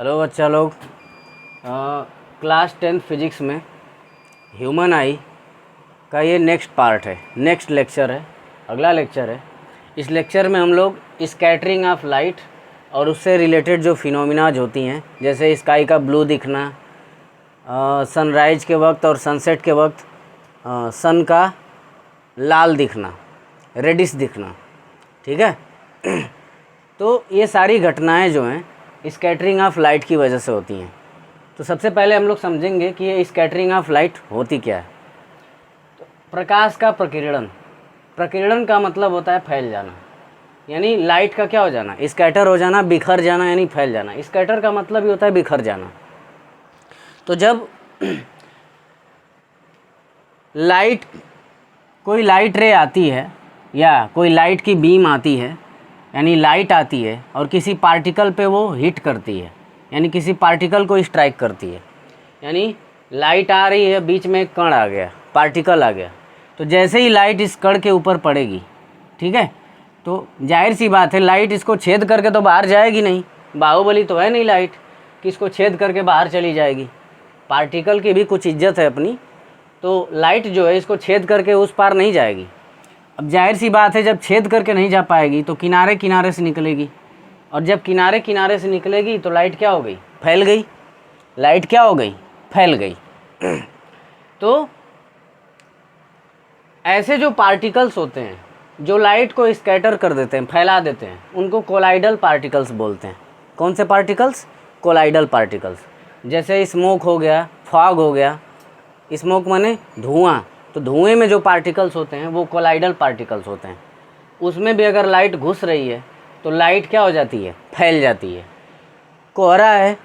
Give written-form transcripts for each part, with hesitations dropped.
Hello बच्चा लोग, class 10 physics में ह्यूमन आई का ये नेक्स्ट पार्ट है, नेक्स्ट लेक्चर है, अगला लेक्चर है। इस लेक्चर में हम लोग स्कैटरिंग ऑफ लाइट और उससे रिलेटेड जो फिनोमिनाज होती हैं, जैसे स्काई का ब्लू दिखना, सनराइज के वक्त और सनसेट के वक्त सन का लाल दिखना, रेडिश दिखना, ठीक है। तो ये सारी घटनाएं जो हैं स्कैटरिंग ऑफ लाइट की वजह से होती हैं। तो सबसे पहले हम लोग समझेंगे कि ये स्कैटरिंग ऑफ लाइट होती क्या है। तो प्रकाश का प्रकीर्णन, प्रकीर्णन का मतलब होता है फैल जाना, यानी लाइट का क्या हो जाना, स्कैटर हो जाना, बिखर जाना, यानी फैल जाना। स्कैटर का मतलब ही होता है बिखर जाना। तो जब लाइट, कोई लाइट रे आती है या कोई लाइट की बीम आती है, यानी लाइट आती है और किसी पार्टिकल पे वो हिट करती है, यानी किसी पार्टिकल को स्ट्राइक करती है, यानी लाइट आ रही है, बीच में एक कण आ गया, पार्टिकल आ गया। तो जैसे ही लाइट इस कण के ऊपर पड़ेगी, ठीक है, तो जाहिर सी बात है लाइट इसको छेद करके तो बाहर जाएगी नहीं, बाहुबली तो है नहीं लाइट कि इसको छेद करके बाहर चली जाएगी। पार्टिकल की भी कुछ इज्जत है अपनी, तो लाइट जो है इसको छेद करके उस पार नहीं जाएगी। अब जाहिर सी बात है जब छेद करके नहीं जा पाएगी तो किनारे किनारे से निकलेगी, और जब किनारे किनारे से निकलेगी तो लाइट क्या हो गई, फैल गई। लाइट क्या हो गई, फैल गई। तो ऐसे जो पार्टिकल्स होते हैं जो लाइट को स्कैटर कर देते हैं, फैला देते हैं, उनको कोलाइडल पार्टिकल्स बोलते हैं। कौन से पार्टिकल्स, कोलाइडल पार्टिकल्स। जैसे स्मोक हो गया, फॉग हो गया। स्मोक माने धुआं, तो धुएं में जो पार्टिकल्स होते हैं वो कोलाइडल पार्टिकल्स होते हैं। उसमें भी अगर लाइट घुस रही है तो लाइट क्या हो जाती है, फैल जाती है। कोहरा है,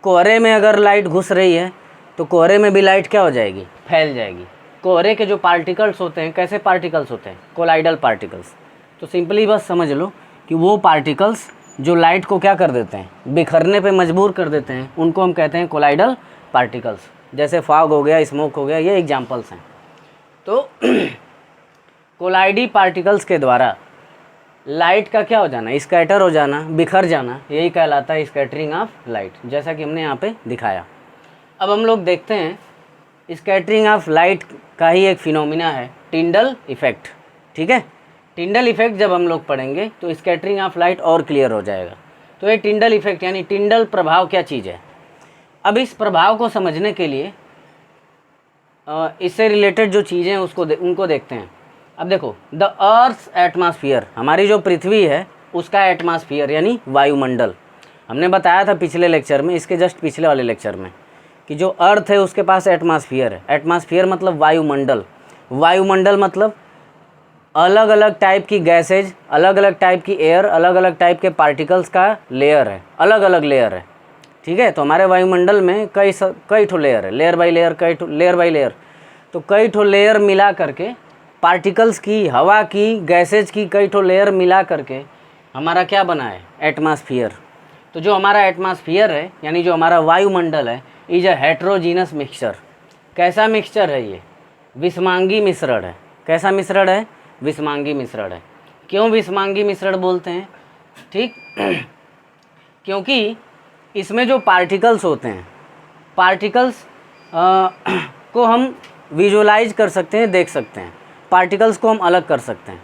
कोहरे में अगर लाइट घुस रही है तो कोहरे में भी लाइट क्या हो जाएगी, फैल जाएगी। कोहरे के जो पार्टिकल्स होते हैं कैसे पार्टिकल्स होते हैं, कोलाइडल पार्टिकल्स। तो सिंपली बस समझ लो कि वो पार्टिकल्स जो लाइट को क्या कर देते हैं, बिखरने पे मजबूर कर देते हैं, उनको हम कहते हैं कोलाइडल पार्टिकल्स। जैसे फॉग हो गया, स्मोक हो गया, ये एग्जाम्पल्स हैं। तो कोलाइडी पार्टिकल्स के द्वारा लाइट का क्या हो जाना, स्कैटर हो जाना, बिखर जाना, यही कहलाता है स्कैटरिंग ऑफ लाइट, जैसा कि हमने यहाँ पे दिखाया। अब हम लोग देखते हैं स्कैटरिंग ऑफ लाइट का ही एक फिनोमिना है, टिंडल इफ़ेक्ट, ठीक है। टिंडल इफ़ेक्ट जब हम लोग पढ़ेंगे तो स्कैटरिंग ऑफ लाइट और क्लियर हो जाएगा। तो ये टिंडल इफ़ेक्ट यानी टिंडल प्रभाव क्या चीज़ है। अब इस प्रभाव को समझने के लिए इससे रिलेटेड जो चीज़ें हैं उनको देखते हैं। अब देखो, द अर्थ्स एटमॉस्फेयर, हमारी जो पृथ्वी है उसका एटमॉस्फेयर यानी वायुमंडल। हमने बताया था पिछले लेक्चर में, इसके जस्ट पिछले वाले लेक्चर में, कि जो अर्थ है उसके पास एटमॉस्फेयर है। एटमॉस्फेयर मतलब वायुमंडल। वायुमंडल मतलब अलग अलग टाइप की गैसेज, अलग अलग टाइप की एयर, अलग अलग टाइप के पार्टिकल्स का लेयर है, अलग अलग लेयर है, ठीक है। तो हमारे वायुमंडल में कई ठो लेयर है, लेयर बाई लेयर, कई ठो लेयर बाई लेयर। तो कई ठो लेयर मिला करके, पार्टिकल्स की, हवा की, गैसेज की कई ठो लेयर मिला करके हमारा क्या बना है, एटमॉस्फेयर। तो जो हमारा एटमॉस्फेयर है यानी जो हमारा वायुमंडल है, इज अ हेट्रोजीनस मिक्सचर। कैसा मिक्सचर है ये, विषमांगी मिश्रण है। कैसा मिश्रण है, विषमांगी मिश्रण है। क्यों विषमांगी मिश्रण बोलते हैं, ठीक क्योंकि इसमें जो पार्टिकल्स होते हैं, पार्टिकल्स को हम विजुलाइज कर सकते हैं, देख सकते हैं, पार्टिकल्स को हम अलग कर सकते हैं।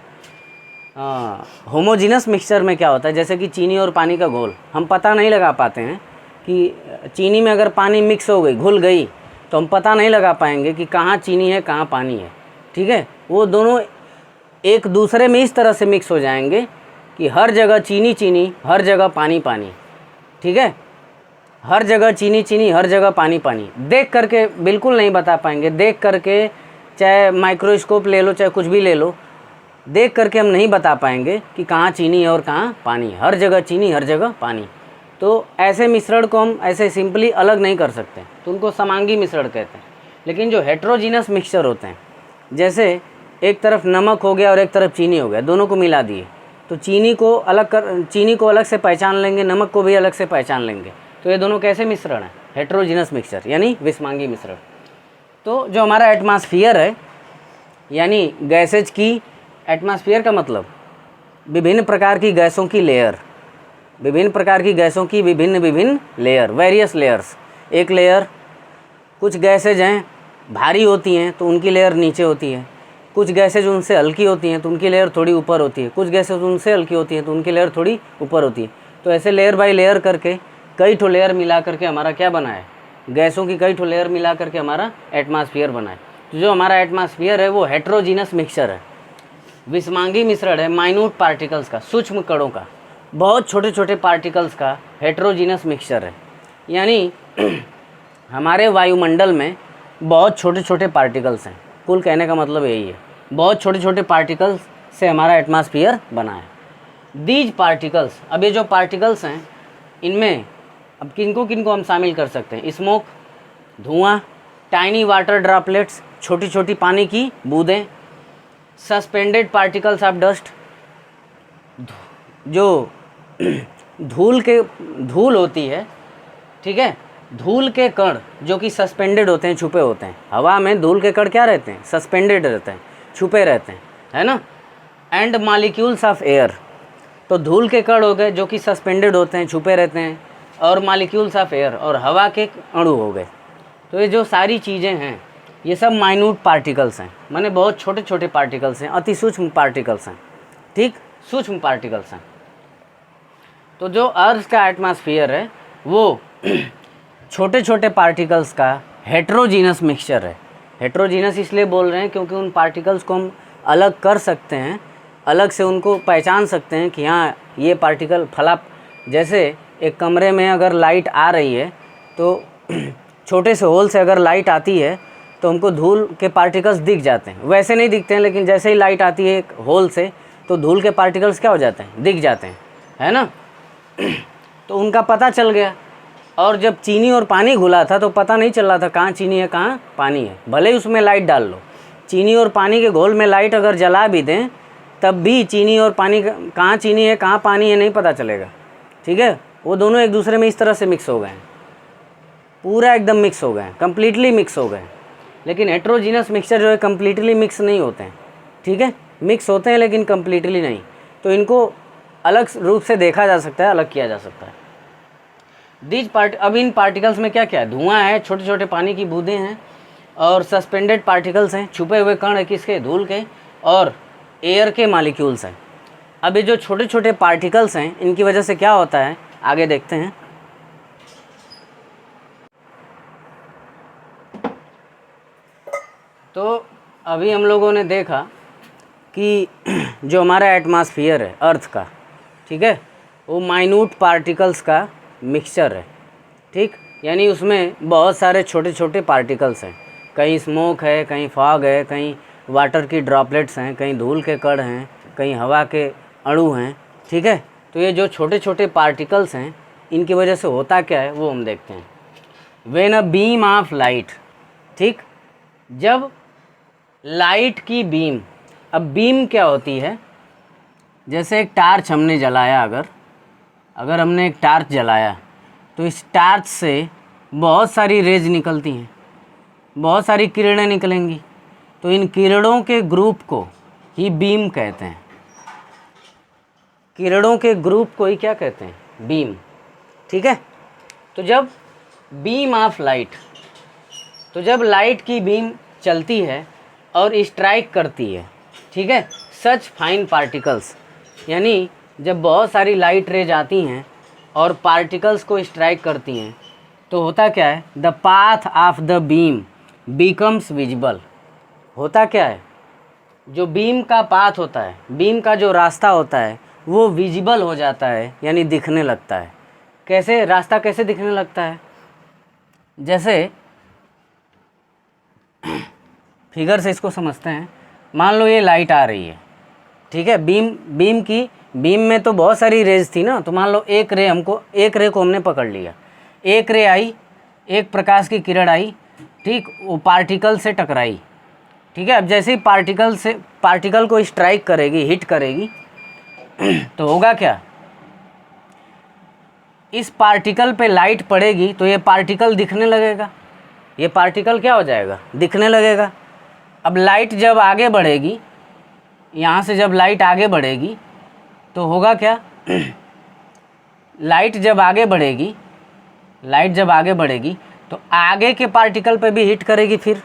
होमोजीनस मिक्सचर में क्या होता है, जैसे कि चीनी और पानी का घोल, हम पता नहीं लगा पाते हैं कि चीनी में अगर पानी मिक्स हो गई, घुल गई, तो हम पता नहीं लगा पाएंगे कि कहाँ चीनी है कहाँ पानी है, ठीक है। वो दोनों एक दूसरे में इस तरह से मिक्स हो जाएंगे कि हर जगह चीनी चीनी, हर जगह पानी पानी, ठीक है। हर जगह चीनी चीनी, हर जगह पानी पानी। देख करके बिल्कुल नहीं बता पाएंगे, देख करके, चाहे माइक्रोस्कोप ले लो, चाहे कुछ भी ले लो, देख करके हम नहीं बता पाएंगे कि कहाँ चीनी है और कहाँ पानी है। हर जगह चीनी, हर जगह पानी। तो ऐसे मिश्रण को हम ऐसे सिंपली अलग नहीं कर सकते, तो उनको समांगी मिश्रण कहते हैं। लेकिन जो हेट्रोजीनस मिक्सचर होते हैं, जैसे एक तरफ नमक हो गया और एक तरफ चीनी हो गया, दोनों को मिला दिए, तो चीनी को अलग से पहचान लेंगे, नमक को भी अलग से पहचान लेंगे। तो ये दोनों कैसे मिश्रण है, हेट्रोजीनस मिक्सचर यानी विषमांगी मिश्रण। तो जो हमारा एटमॉस्फेयर है यानी गैसेज की, एटमॉस्फेयर का मतलब विभिन्न प्रकार की गैसों की लेयर, विभिन्न प्रकार की गैसों की विभिन्न विभिन्न लेयर, वेरियस लेयर्स। एक लेयर, कुछ गैसेज हैं भारी होती हैं तो उनकी लेयर नीचे होती है, कुछ गैसेज उनसे हल्की होती हैं तो उनकी लेयर थोड़ी ऊपर होती है, कुछ गैसेज उनसे हल्की होती हैं तो उनकी लेयर थोड़ी ऊपर होती है। तो ऐसे लेयर बाय लेयर करके कई ठो लेयर मिला करके हमारा क्या बना है, गैसों की कई ठो लेयर मिला करके हमारा एटमॉस्फेयर बना है। तो जो हमारा एटमॉस्फेयर है वो हेट्रोजीनस मिक्सचर है, विषमांगी मिश्रण है माइन्यूट पार्टिकल्स का, सूक्ष्म कणों का, बहुत छोटे छोटे पार्टिकल्स का हेट्रोजीनस मिक्सचर है। यानी हमारे वायुमंडल में बहुत छोटे छोटे पार्टिकल्स हैं, कुल कहने का मतलब यही है, बहुत छोटे छोटे पार्टिकल्स से हमारा एटमॉस्फेयर बना है। दीज पार्टिकल्स, अब ये जो पार्टिकल्स हैं इनमें अब किनको किनको हम शामिल कर सकते हैं, स्मोक, धुआं, टाइनी वाटर ड्रॉपलेट्स, छोटी छोटी पानी की बूंदें, सस्पेंडेड पार्टिकल्स ऑफ डस्ट, जो धूल होती है, ठीक है, धूल के कण जो कि सस्पेंडेड होते हैं, छुपे होते हैं। हवा में धूल के कण क्या रहते हैं, सस्पेंडेड रहते हैं, छुपे रहते हैं, है ना। एंड मॉलिक्यूल्स ऑफ एयर, तो धूल के कण हो गए जो कि सस्पेंडेड होते हैं, छुपे रहते हैं, और मॉलिक्यूल्स ऑफ एयर, और हवा के अणु हो गए। तो ये जो सारी चीज़ें हैं ये सब माइन्यूट पार्टिकल्स हैं, माने बहुत छोटे छोटे पार्टिकल्स हैं, अति सूक्ष्म पार्टिकल्स हैं, ठीक, सूक्ष्म पार्टिकल्स हैं। तो जो अर्थ का एटमॉस्फेयर है वो छोटे छोटे पार्टिकल्स का हेट्रोजीनस मिक्सचर है। हेट्रोजीनस इसलिए बोल रहे हैं क्योंकि उन पार्टिकल्स को हम अलग कर सकते हैं, अलग से उनको पहचान सकते हैं कि हाँ ये पार्टिकल फला। जैसे एक कमरे में अगर लाइट आ रही है तो छोटे से होल से अगर लाइट आती है तो हमको धूल के पार्टिकल्स दिख जाते हैं, वैसे नहीं दिखते हैं, लेकिन जैसे ही लाइट आती है एक होल से तो धूल के पार्टिकल्स क्या हो जाते हैं, दिख जाते हैं, है ना। तो उनका पता चल गया। और जब चीनी और पानी घुला था तो पता नहीं चल रहा था कहाँ चीनी है कहाँ पानी है, भले ही उसमें लाइट डाल लो। चीनी और पानी के घोल में लाइट अगर जला भी दें तब भी चीनी और पानी कहाँ चीनी है कहाँ पानी है नहीं पता चलेगा, ठीक है। वो दोनों एक दूसरे में इस तरह से मिक्स हो गए हैं, पूरा एकदम मिक्स हो गए हैं, कम्प्लीटली मिक्स हो गए हैं। लेकिन हेट्रोजीनस मिक्सचर जो है कम्प्लीटली मिक्स नहीं होते हैं, ठीक है, मिक्स होते हैं लेकिन कम्प्लीटली नहीं। तो इनको अलग रूप से देखा जा सकता है, अलग किया जा सकता है। अब इन पार्टिकल्स में क्या क्या है, धुआं है, छोटे छोटे पानी की बूंदें हैं, और सस्पेंडेड पार्टिकल्स हैं, छुपे हुए कण है किसके, धूल के, और एयर के मॉलिक्यूल्स हैं। अब ये जो छोटे छोटे पार्टिकल्स हैं इनकी वजह से क्या होता है आगे देखते हैं। तो अभी हम लोगों ने देखा कि जो हमारा एटमॉस्फेयर है अर्थ का, ठीक है, वो माइन्यूट पार्टिकल्स का मिक्सचर है, ठीक, यानी उसमें बहुत सारे छोटे छोटे पार्टिकल्स हैं, कहीं स्मोक है, कहीं फॉग है, कहीं वाटर की ड्रॉपलेट्स हैं, कहीं धूल के कण हैं, कहीं हवा के अणु हैं, ठीक है। तो ये जो छोटे छोटे पार्टिकल्स हैं इनकी वजह से होता क्या है वो हम देखते हैं। When a beam of light, ठीक, जब लाइट की बीम, अब बीम क्या होती है, जैसे एक टार्च हमने जलाया, अगर हमने एक टार्च जलाया तो इस टार्च से बहुत सारी रेज निकलती हैं, बहुत सारी किरणें निकलेंगी, तो इन किरणों के ग्रुप को ही बीम कहते हैं। किरणों के ग्रुप को ही क्या कहते हैं, बीम, ठीक है। तो जब बीम ऑफ लाइट, तो जब लाइट की बीम चलती है और स्ट्राइक करती है, ठीक है, सच फाइन पार्टिकल्स, यानी जब बहुत सारी लाइट रेज आती हैं और पार्टिकल्स को स्ट्राइक करती हैं तो होता क्या है, the path of the beam becomes visible. होता क्या है, जो बीम का पाथ होता है, बीम का जो रास्ता होता है वो विजिबल हो जाता है, यानी दिखने लगता है। कैसे, रास्ता कैसे दिखने लगता है, जैसे फिगर से इसको समझते हैं। मान लो ये लाइट आ रही है, ठीक है, बीम में तो बहुत सारी रेज थी ना, तो मान लो एक रे को हमने पकड़ लिया, एक रे आई, एक प्रकाश की किरण आई, ठीक, वो पार्टिकल से टकराई, ठीक है। अब जैसे ही पार्टिकल को स्ट्राइक करेगी, हिट करेगी, तो होगा क्या, इस पार्टिकल पे लाइट पड़ेगी तो ये पार्टिकल दिखने लगेगा, ये पार्टिकल क्या हो जाएगा, दिखने लगेगा। अब लाइट जब आगे बढ़ेगी, यहाँ से जब लाइट आगे बढ़ेगी तो होगा क्या, लाइट जब आगे बढ़ेगी, लाइट जब आगे बढ़ेगी तो आगे के पार्टिकल पे भी हिट करेगी, फिर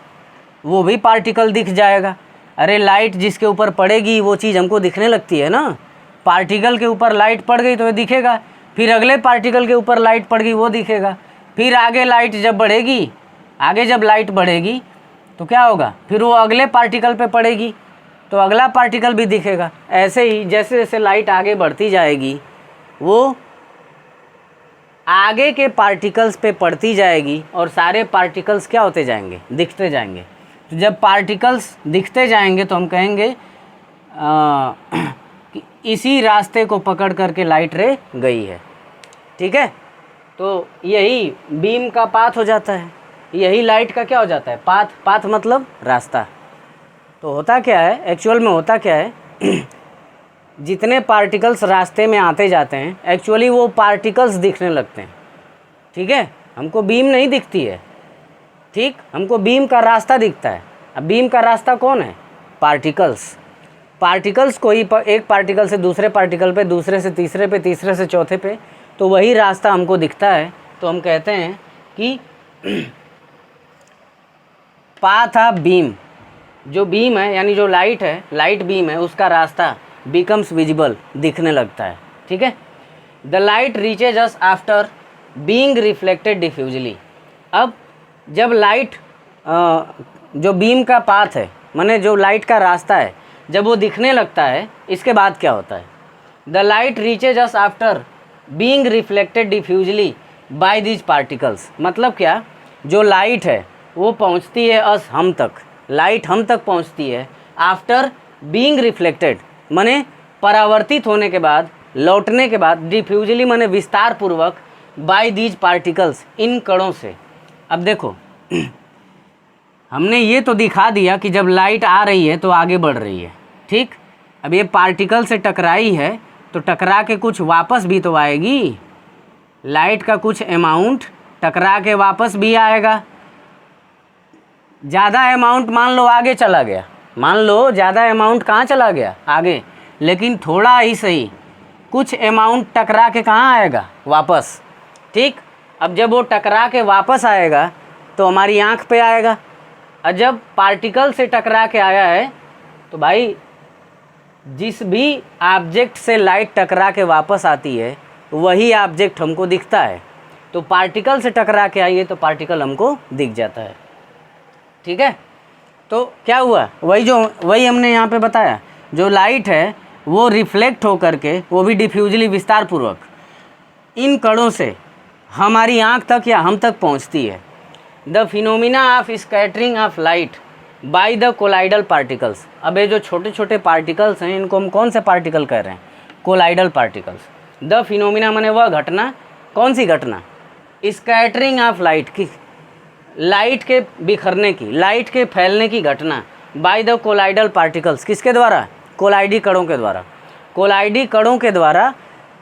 वो भी पार्टिकल दिख जाएगा। अरे लाइट जिसके ऊपर पड़ेगी वो चीज़ हमको दिखने लगती है ना। पार्टिकल के ऊपर लाइट पड़ गई तो ये दिखेगा, फिर अगले पार्टिकल के ऊपर लाइट पड़ गई वो दिखेगा, फिर आगे लाइट जब बढ़ेगी, आगे जब लाइट बढ़ेगी तो क्या होगा, फिर वो अगले पार्टिकल पे पड़ेगी तो अगला पार्टिकल भी दिखेगा। ऐसे ही जैसे जैसे लाइट आगे बढ़ती जाएगी वो आगे के पार्टिकल्स पे पड़ती जाएगी और सारे पार्टिकल्स क्या होते जाएंगे, दिखते जाएंगे। तो जब पार्टिकल्स दिखते जाएंगे तो हम कहेंगे कि इसी रास्ते को पकड़ करके लाइट रे गई है। ठीक है, तो यही बीम का पाथ हो जाता है, यही लाइट का क्या हो जाता है, पाथ। पाथ मतलब रास्ता। तो होता क्या है, एक्चुअल में होता क्या है जितने पार्टिकल्स रास्ते में आते जाते हैं एक्चुअली वो पार्टिकल्स दिखने लगते हैं। ठीक है, हमको बीम नहीं दिखती है, ठीक, हमको बीम का रास्ता दिखता है। अब बीम का रास्ता कौन है, पार्टिकल्स। पार्टिकल्स को ही एक पार्टिकल से दूसरे पार्टिकल पे, दूसरे से तीसरे पे, तीसरे से चौथे पे, तो वही रास्ता हमको दिखता है। तो हम कहते हैं कि पाथ ऑफ बीम, जो बीम है यानी जो लाइट है, लाइट बीम है, उसका रास्ता बिकम्स विजिबल, दिखने लगता है। ठीक है, the light reaches us after being reflected डिफ्यूजली। अब जब लाइट जो बीम का पाथ है, माने जो लाइट का रास्ता है, जब वो दिखने लगता है, इसके बाद क्या होता है, the light reaches us after being reflected diffusely by these particles. मतलब क्या, जो लाइट है वो पहुंचती है अस, हम तक, लाइट हम तक पहुंचती है आफ्टर बीइंग रिफ्लेक्टेड, माने परावर्तित होने के बाद, लौटने के बाद, डिफ्यूजली माने विस्तार पूर्वक, बाय दीज पार्टिकल्स, इन कणों से। अब देखो हमने ये तो दिखा दिया कि जब लाइट आ रही है तो आगे बढ़ रही है। ठीक, अब ये पार्टिकल से टकराई है तो टकरा के कुछ वापस भी तो आएगी, लाइट का कुछ अमाउंट टकरा के वापस भी आएगा। ज़्यादा अमाउंट मान लो आगे चला गया, मान लो ज़्यादा अमाउंट कहाँ चला गया, आगे, लेकिन थोड़ा ही सही कुछ अमाउंट टकरा के कहाँ आएगा, वापस। ठीक, अब जब वो टकरा के वापस आएगा तो हमारी आँख पे आएगा, और जब पार्टिकल से टकरा के आया है तो भाई जिस भी ऑब्जेक्ट से लाइट टकरा के वापस आती है वही ऑब्जेक्ट हमको दिखता है। तो पार्टिकल से टकरा के आई है तो पार्टिकल हमको दिख जाता है। ठीक है, तो क्या हुआ, वही हमने यहाँ पे बताया, जो लाइट है वो रिफ्लेक्ट हो करके, वो भी डिफ्यूजली, विस्तार पूर्वक, इन कणों से हमारी आँख तक या हम तक पहुँचती है। The phenomena of scattering of light by the colloidal particles. अब ये जो छोटे छोटे पार्टिकल्स हैं इनको हम कौन से पार्टिकल कह रहे हैं, कोलाइडल पार्टिकल्स। द फिनोमिना माने वह घटना, कौन सी घटना, स्कैटरिंग ऑफ लाइट की, लाइट के बिखरने की, लाइट के फैलने की घटना, बाय द कोलाइडल पार्टिकल्स, किसके द्वारा, कोलाइडी कणों के द्वारा। कोलाइडी कणों के द्वारा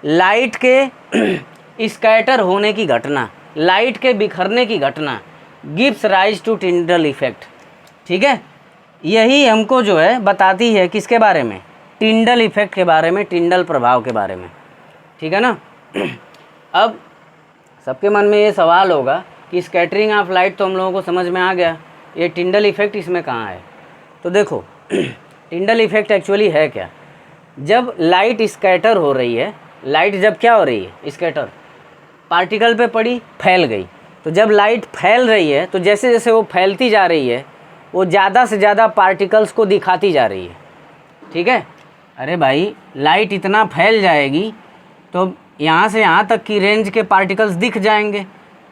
लाइट के स्कैटर होने की घटना, लाइट के बिखरने की घटना, gives rise to Tyndall effect. ठीक है, यही हमको जो है बताती है किसके बारे में, टिंडल इफेक्ट के बारे में, टिंडल प्रभाव के बारे में। ठीक है ना। अब सबके मन में ये सवाल होगा कि स्कैटरिंग ऑफ लाइट तो हम लोगों को समझ में आ गया, ये टिंडल इफेक्ट इसमें कहाँ है। तो देखो टिंडल इफेक्ट एक्चुअली है क्या, जब लाइट स्कैटर हो रही है, लाइट जब क्या हो रही है, स्कैटर, पार्टिकल पे पड़ी, फैल गई, तो जब लाइट फैल रही है तो जैसे जैसे वो फैलती जा रही है वो ज़्यादा से ज़्यादा पार्टिकल्स को दिखाती जा रही है। ठीक है, अरे भाई लाइट इतना फैल जाएगी तो यहाँ से यहाँ तक की रेंज के पार्टिकल्स दिख जाएंगे,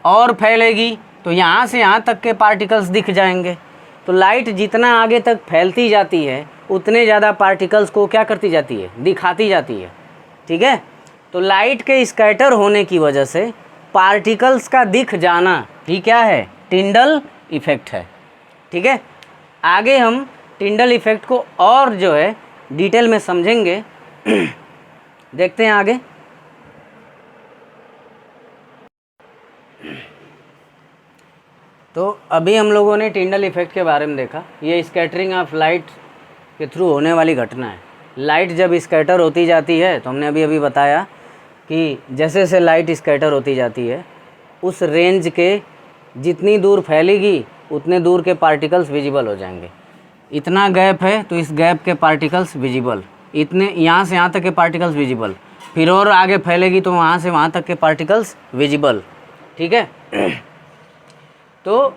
और फैलेगी तो यहाँ से यहाँ तक के पार्टिकल्स दिख जाएंगे। तो लाइट जितना आगे तक फैलती जाती है उतने ज़्यादा पार्टिकल्स को क्या करती जाती है, दिखाती जाती है। ठीक है, तो लाइट के स्कैटर होने की वजह से पार्टिकल्स का दिख जाना ही क्या है, टिंडल इफेक्ट है। ठीक है, आगे हम टिंडल इफेक्ट को और जो है डिटेल में समझेंगे। देखते हैं आगे। तो अभी हम लोगों ने टिंडल इफेक्ट के बारे में देखा, ये स्कैटरिंग ऑफ लाइट के थ्रू होने वाली घटना है। लाइट जब स्कैटर होती जाती है तो हमने अभी अभी बताया कि जैसे जैसे लाइट स्कैटर होती जाती है उस रेंज के जितनी दूर फैलेगी उतने दूर के पार्टिकल्स विजिबल हो जाएंगे। इतना गैप है तो इस गैप के पार्टिकल्स विजिबल, इतने यहाँ से यहाँ तक के पार्टिकल्स विजिबल, फिर और आगे फैलेगी तो वहाँ से वहाँ तक के पार्टिकल्स विजिबल। ठीक है। तो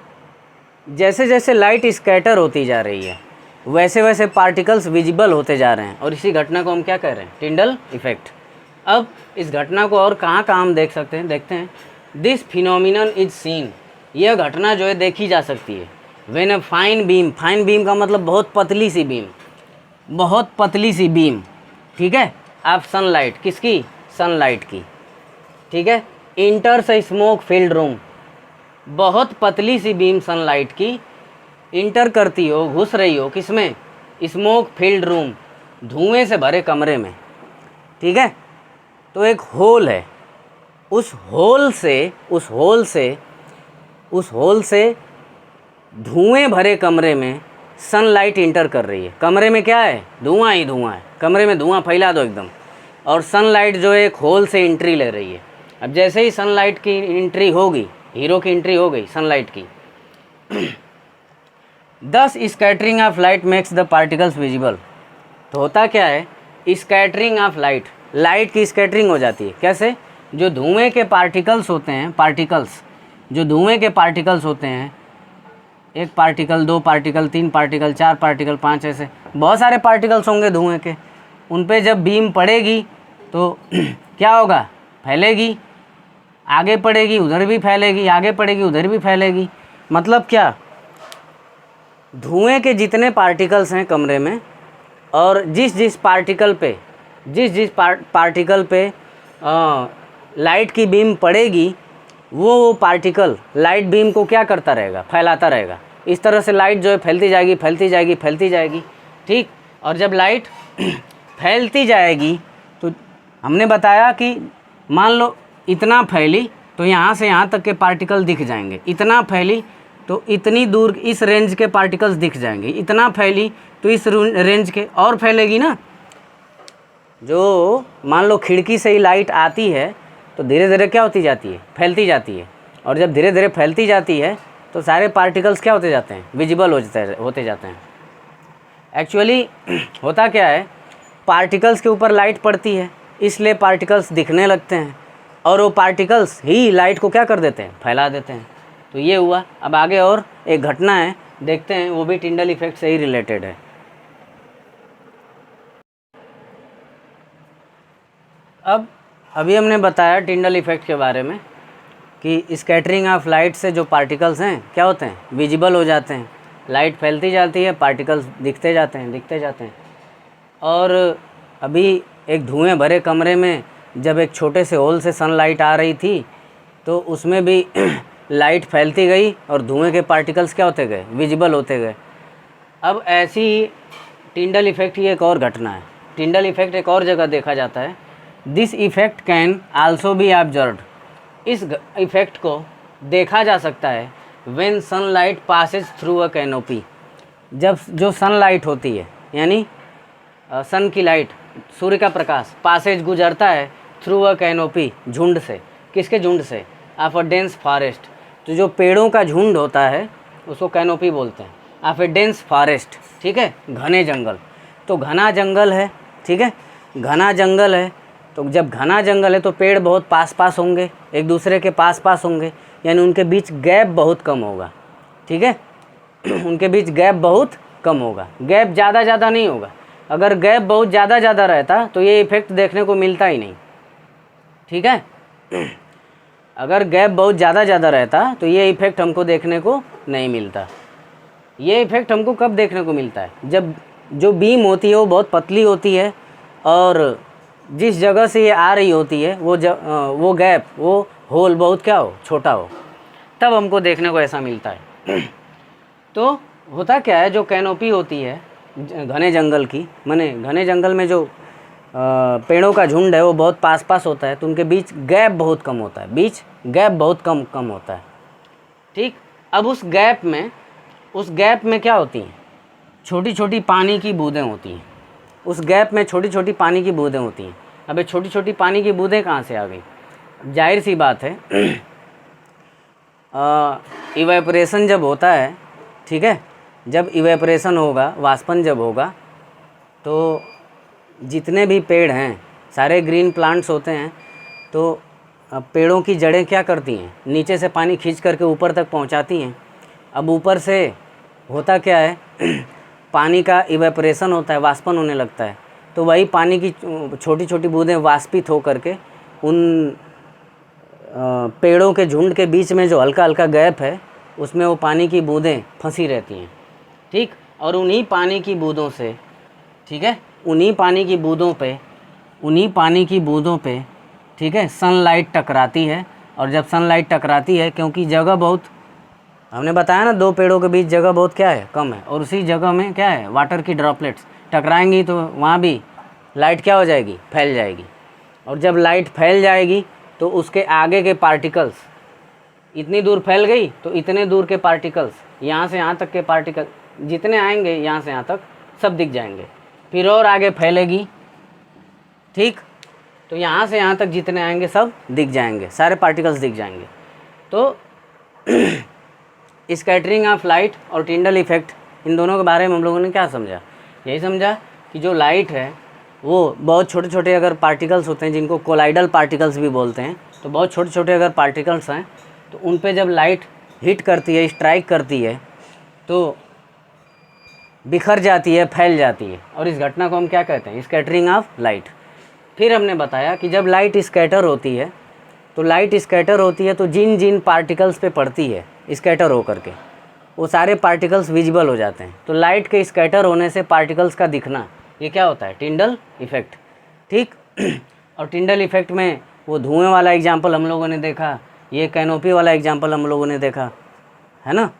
जैसे जैसे लाइट स्कैटर होती जा रही है वैसे वैसे पार्टिकल्स विजिबल होते जा रहे हैं और इसी घटना को हम क्या कह रहे हैं, टिंडल इफेक्ट। अब इस घटना को और कहाँ कहाँ हम देख सकते हैं, देखते हैं। दिस फिनोमिनन इज सीन, यह घटना जो है देखी जा सकती है। When a fine beam, fine beam का मतलब बहुत पतली सी बीम, बहुत पतली सी बीम, ठीक है, आप सनलाइट, किसकी, सनलाइट की, ठीक है, इंटर्स अ स्मोक फील्ड रूम, बहुत पतली सी बीम सनलाइट की इंटर करती हो, घुस रही हो किसमें, स्मोक फील्ड रूम, धुएं से भरे कमरे में, ठीक है। तो एक होल है, उस होल से धुएं भरे कमरे में सनलाइट इंटर कर रही है। कमरे में क्या है, धुआं ही धुआं है, कमरे में धुआं फैला दो एकदम, और सनलाइट जो है एक होल से एंट्री ले रही है। अब जैसे ही सनलाइट की एंट्री होगी, हीरो की एंट्री हो गई सनलाइट की, दस scattering of light makes the particles visible. तो होता क्या है, स्कैटरिंग ऑफ लाइट, लाइट की स्कैटरिंग हो जाती है। कैसे, जो धुएं के पार्टिकल्स होते हैं, पार्टिकल्स, जो धुएं के पार्टिकल्स होते हैं, एक पार्टिकल, दो पार्टिकल, तीन पार्टिकल, चार पार्टिकल, पांच, ऐसे बहुत सारे पार्टिकल्स होंगे धुएं के, उन पे जब बीम पड़ेगी तो क्या होगा, फैलेगी, आगे पड़ेगी उधर भी फैलेगी, आगे पड़ेगी उधर भी फैलेगी। मतलब क्या, धुएं के जितने पार्टिकल्स हैं कमरे में, और जिस जिस पार्टिकल पे लाइट की बीम पड़ेगी, वो पार्टिकल लाइट बीम को क्या करता रहेगा, फैलाता रहेगा। इस तरह से लाइट जो है फैलती जाएगी, फैलती जाएगी, फैलती जाएगी, ठीक। और जब लाइट फैलती जाएगी तो हमने बताया कि मान लो इतना फैली तो यहाँ से यहाँ तक के पार्टिकल दिख जाएंगे, इतना फैली तो इतनी दूर इस रेंज के पार्टिकल्स दिख जाएंगे, इतना फैली तो इस रेंज के और फैलेगी ना। जो मान लो खिड़की से ही लाइट आती है तो धीरे धीरे क्या होती जाती है, फैलती जाती है, और जब धीरे धीरे फैलती जाती है तो सारे पार्टिकल्स क्या होते जाते हैं, विजिबल होते जाते हैं। एक्चुअली होता क्या है, पार्टिकल्स के ऊपर लाइट पड़ती है इसलिए पार्टिकल्स दिखने लगते हैं, और वो पार्टिकल्स ही लाइट को क्या कर देते हैं, फैला देते हैं। तो ये हुआ। अब आगे और एक घटना है, देखते हैं, वो भी टिंडल इफेक्ट से ही रिलेटेड है। अब अभी हमने बताया टिंडल इफेक्ट के बारे में कि स्कैटरिंग ऑफ लाइट से जो पार्टिकल्स हैं क्या होते हैं, विजिबल हो जाते हैं। लाइट फैलती जाती है, पार्टिकल्स दिखते जाते हैं। और अभी एक धुएं भरे कमरे में जब एक छोटे से होल से सनलाइट आ रही थी तो उसमें भी लाइट फैलती गई और धुएं के पार्टिकल्स क्या होते गए, विजिबल होते गए। अब ऐसी ही टिंडल इफेक्ट की एक और घटना है। टिंडल इफेक्ट एक और जगह देखा जाता है। This effect can also be observed, इस इफेक्ट को देखा जा सकता है when sunlight Passage through a canopy, जब जो सनलाइट होती है यानी सन की लाइट, सूर्य का प्रकाश पासेज गुजरता है थ्रू अ कैनोपी, झुंड से, किसके झुंड से, ऑफ अ डेंस फॉरेस्ट। तो जो पेड़ों का झुंड होता है उसको कैनोपी बोलते हैं, ऑफ ए डेंस फॉरेस्ट, ठीक है, घने जंगल। तो घना जंगल है, ठीक है, घना जंगल है, तो जब घना जंगल है तो पेड़ बहुत पास पास होंगे, एक दूसरे के पास पास होंगे, यानी उनके बीच गैप बहुत कम होगा, ठीक है उनके बीच गैप बहुत कम होगा, गैप ज़्यादा नहीं होगा। अगर गैप बहुत ज़्यादा रहता तो ये इफेक्ट देखने को मिलता ही नहीं, ठीक है अगर गैप बहुत ज़्यादा रहता तो ये इफेक्ट हमको देखने को नहीं मिलता। ये इफेक्ट हमको कब देखने को मिलता है, जब जो बीम होती है वो बहुत पतली होती है और जिस जगह से ये आ रही होती है वो गैप, वो होल बहुत क्या हो, छोटा हो, तब हमको देखने को ऐसा मिलता है। तो होता क्या है, जो कैनोपी होती है घने जंगल की, माने घने जंगल में जो पेड़ों का झुंड है वो बहुत पास पास होता है, तो उनके बीच गैप बहुत कम होता है, बीच गैप बहुत कम होता है, ठीक। अब उस गैप में क्या होती हैं, छोटी छोटी पानी की बूंदें होती हैं, उस गैप में छोटी छोटी पानी की बूंदें होती हैं, अब ये छोटी छोटी पानी की बूंदें कहाँ से आ गई? जाहिर सी बात है, इवेपोरेशन जब होता है, ठीक है, जब इवेपोरेशन होगा, वाष्पन जब होगा, तो जितने भी पेड़ हैं सारे ग्रीन प्लांट्स होते हैं, तो पेड़ों की जड़ें क्या करती हैं? नीचे से पानी खींच करके ऊपर तक पहुंचाती हैं। अब ऊपर से होता क्या है पानी का इवेपोरेशन होता है, वाष्पन होने लगता है, तो वही पानी की छोटी छोटी बूंदें वाष्पित हो करके उन पेड़ों के झुंड के बीच में जो हल्का हल्का गैप है उसमें वो पानी की बूंदें फंसी रहती हैं, ठीक। और उन्हीं पानी की बूंदों से, ठीक है, उन्हीं पानी की बूंदों पे ठीक है, सनलाइट टकराती है। और जब सनलाइट टकराती है, क्योंकि जगह बहुत, हमने बताया ना, दो पेड़ों के बीच जगह बहुत क्या है, कम है, और उसी जगह में क्या है, वाटर की ड्रॉपलेट्स टकराएंगी, तो वहाँ भी लाइट क्या हो जाएगी, फैल जाएगी। और जब लाइट फैल जाएगी तो उसके आगे के पार्टिकल्स, इतनी दूर फैल गई तो इतने दूर के पार्टिकल्स, यहाँ से यहाँ तक के पार्टिकल जितने आएंगे यहाँ से यहाँ तक सब दिख जाएंगे। फिर और आगे फैलेगी, ठीक, तो यहाँ से यहाँ तक जितने आएंगे सब दिख जाएंगे, सारे पार्टिकल्स दिख जाएंगे। तो स्कैटरिंग ऑफ लाइट और टिंडल इफेक्ट, इन दोनों के बारे में हम लोगों ने क्या समझा? यही समझा कि जो लाइट है वो बहुत छोटे छोटे अगर पार्टिकल्स होते हैं, जिनको कोलाइडल पार्टिकल्स भी बोलते हैं, तो बहुत छोटे छोटे अगर पार्टिकल्स हैं तो उन पे जब लाइट हिट करती है, स्ट्राइक करती है, तो बिखर जाती है, फैल जाती है, और इस घटना को हम क्या कहते हैं? Scattering of light. फिर हमने बताया कि जब लाइट स्कैटर होती है, तो जिन जिन पार्टिकल्स पे पड़ती है स्कैटर हो करके, वो सारे पार्टिकल्स विजिबल हो जाते हैं। तो लाइट के स्कैटर होने से पार्टिकल्स का दिखना, ये क्या होता है? टिंडल इफेक्ट, ठीक। और टिंडल इफेक्ट में वो धुएं वाला एग्जाम्पल हम लोगों ने देखा, ये कैनोपी वाला एग्जाम्पल हम लोगों ने देखा, है ना।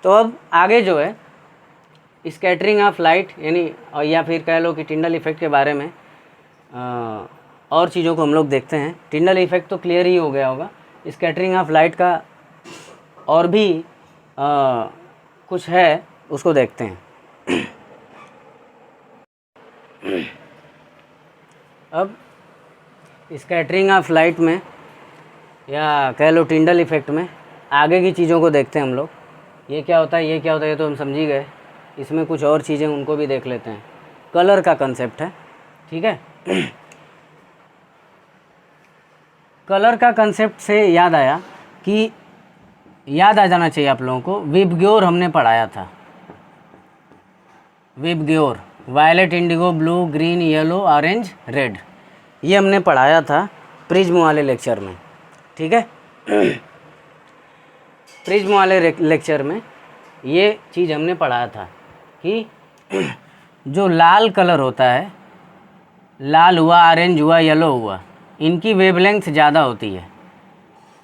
तो अब आगे जो है स्कैटरिंग ऑफ लाइट, यानी या फिर कह लो कि टिंडल इफेक्ट के बारे में और चीज़ों को हम लोग देखते हैं। टिंडल इफेक्ट तो क्लियर ही हो गया होगा। स्कैटरिंग ऑफ लाइट का और भी कुछ है, उसको देखते हैं। अब स्कैटरिंग ऑफ लाइट में या कह लो टिंडल इफेक्ट में आगे की चीज़ों को देखते हैं हम लोग। ये क्या होता है, ये क्या होता है, ये तो हम समझ ही गए। इसमें कुछ और चीज़ें उनको भी देख लेते हैं। कलर का कंसेप्ट है, ठीक है। कलर का कंसेप्ट से याद आया कि याद आ जाना चाहिए आप लोगों को, विबग्योर हमने पढ़ाया था। VIBGYOR, violet, indigo, blue, green, yellow, orange, red, ये हमने पढ़ाया था प्रिज्म वाले लेक्चर में, ठीक है। प्रिज्म वाले लेक्चर में ये चीज़ हमने पढ़ाया था कि जो लाल कलर होता है, लाल हुआ, ऑरेंज हुआ, येलो हुआ, इनकी वेवलेंथ ज़्यादा होती है।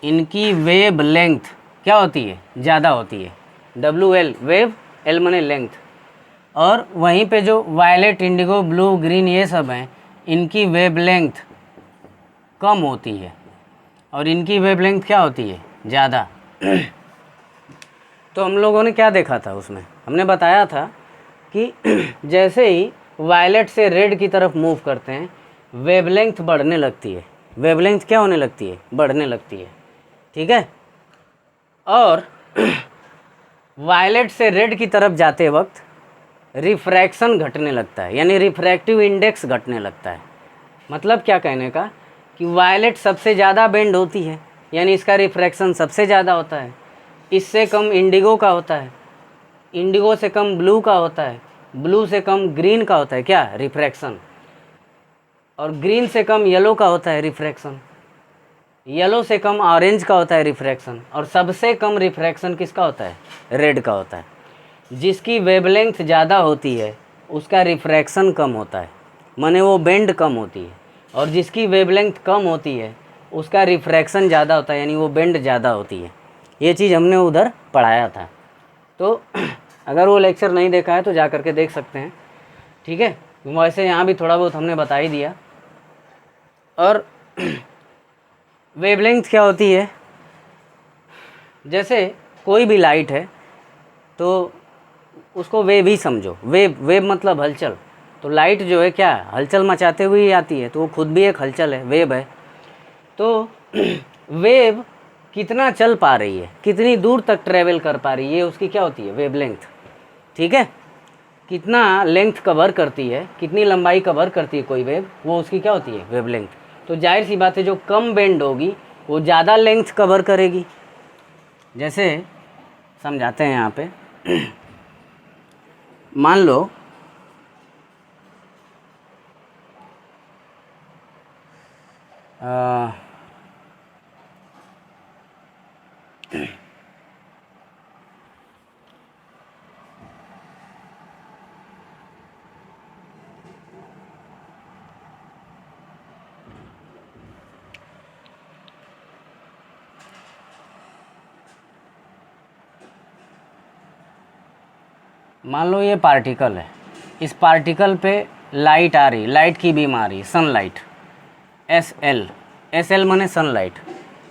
इनकी वेवलेंथ क्या होती है? ज़्यादा होती है। WL, वेव, L माने लेंथ। और वहीं पे जो वायलेट, इंडिगो, ब्लू, ग्रीन ये सब हैं, इनकी वेवलेंथ कम होती है और इनकी वेवलेंथ क्या होती है? ज़्यादा। तो हम लोगों ने क्या देखा था उसमें? हमने बताया था कि जैसे ही वायलेट से रेड की तरफ मूव करते हैं, वेवलेंथ बढ़ने लगती है। वेवलेंथ क्या होने लगती है? बढ़ने लगती है, ठीक है। और वायलेट से रेड की तरफ जाते वक्त रिफ्रैक्शन घटने लगता है, यानी रिफ्रैक्टिव इंडेक्स घटने लगता है। मतलब क्या कहने का कि वायलेट सबसे ज़्यादा बेंड होती है, यानी इसका रिफ्रैक्शन सबसे ज़्यादा होता है। इससे कम इंडिगो का होता है, इंडिगो से कम ब्लू का होता है, ब्लू से कम ग्रीन का होता है क्या? रिफ्रैक्शन। और ग्रीन से कम येलो का होता है रिफ्रैक्शन, येलो से कम ऑरेंज का होता है रिफ्रैक्शन, और सबसे कम रिफ्रैक्शन किसका होता है? रेड का होता है। जिसकी वेवलेंथ ज़्यादा होती है उसका रिफ्रैक्शन कम होता है, माने वो बेंड कम होती है। और जिसकी वेवलेंथ कम होती है उसका रिफ्रैक्शन ज़्यादा होता है, यानी वो बेंड ज़्यादा होती है। ये चीज़ हमने उधर पढ़ाया था। तो अगर वो लेक्चर नहीं देखा है तो जा करके देख सकते हैं, ठीक है। वैसे यहाँ भी थोड़ा बहुत हमने बता ही दिया। और वेवलेंथ क्या होती है? जैसे कोई भी लाइट है तो उसको वेव ही समझो। वेव मतलब हलचल। तो लाइट जो है क्या हलचल मचाते हुए ही आती है, तो वो खुद भी एक हलचल है, वेव है। तो वेव कितना चल पा रही है, कितनी दूर तक ट्रेवल कर पा रही है, उसकी क्या होती है, वेवलेंथ। ठीक है, कितना लेंथ कवर करती है, कितनी लंबाई कवर करती है कोई वेव, वो उसकी क्या होती है, वेवलेंथ। तो जाहिर सी बात है जो कम बेंड होगी वो ज़्यादा लेंथ कवर करेगी। जैसे समझाते हैं यहाँ पे मान लो मान लो ये पार्टिकल है, इस पार्टिकल पे लाइट आ रही, लाइट की बीम आ रही, सनलाइट, एस एल माने सनलाइट।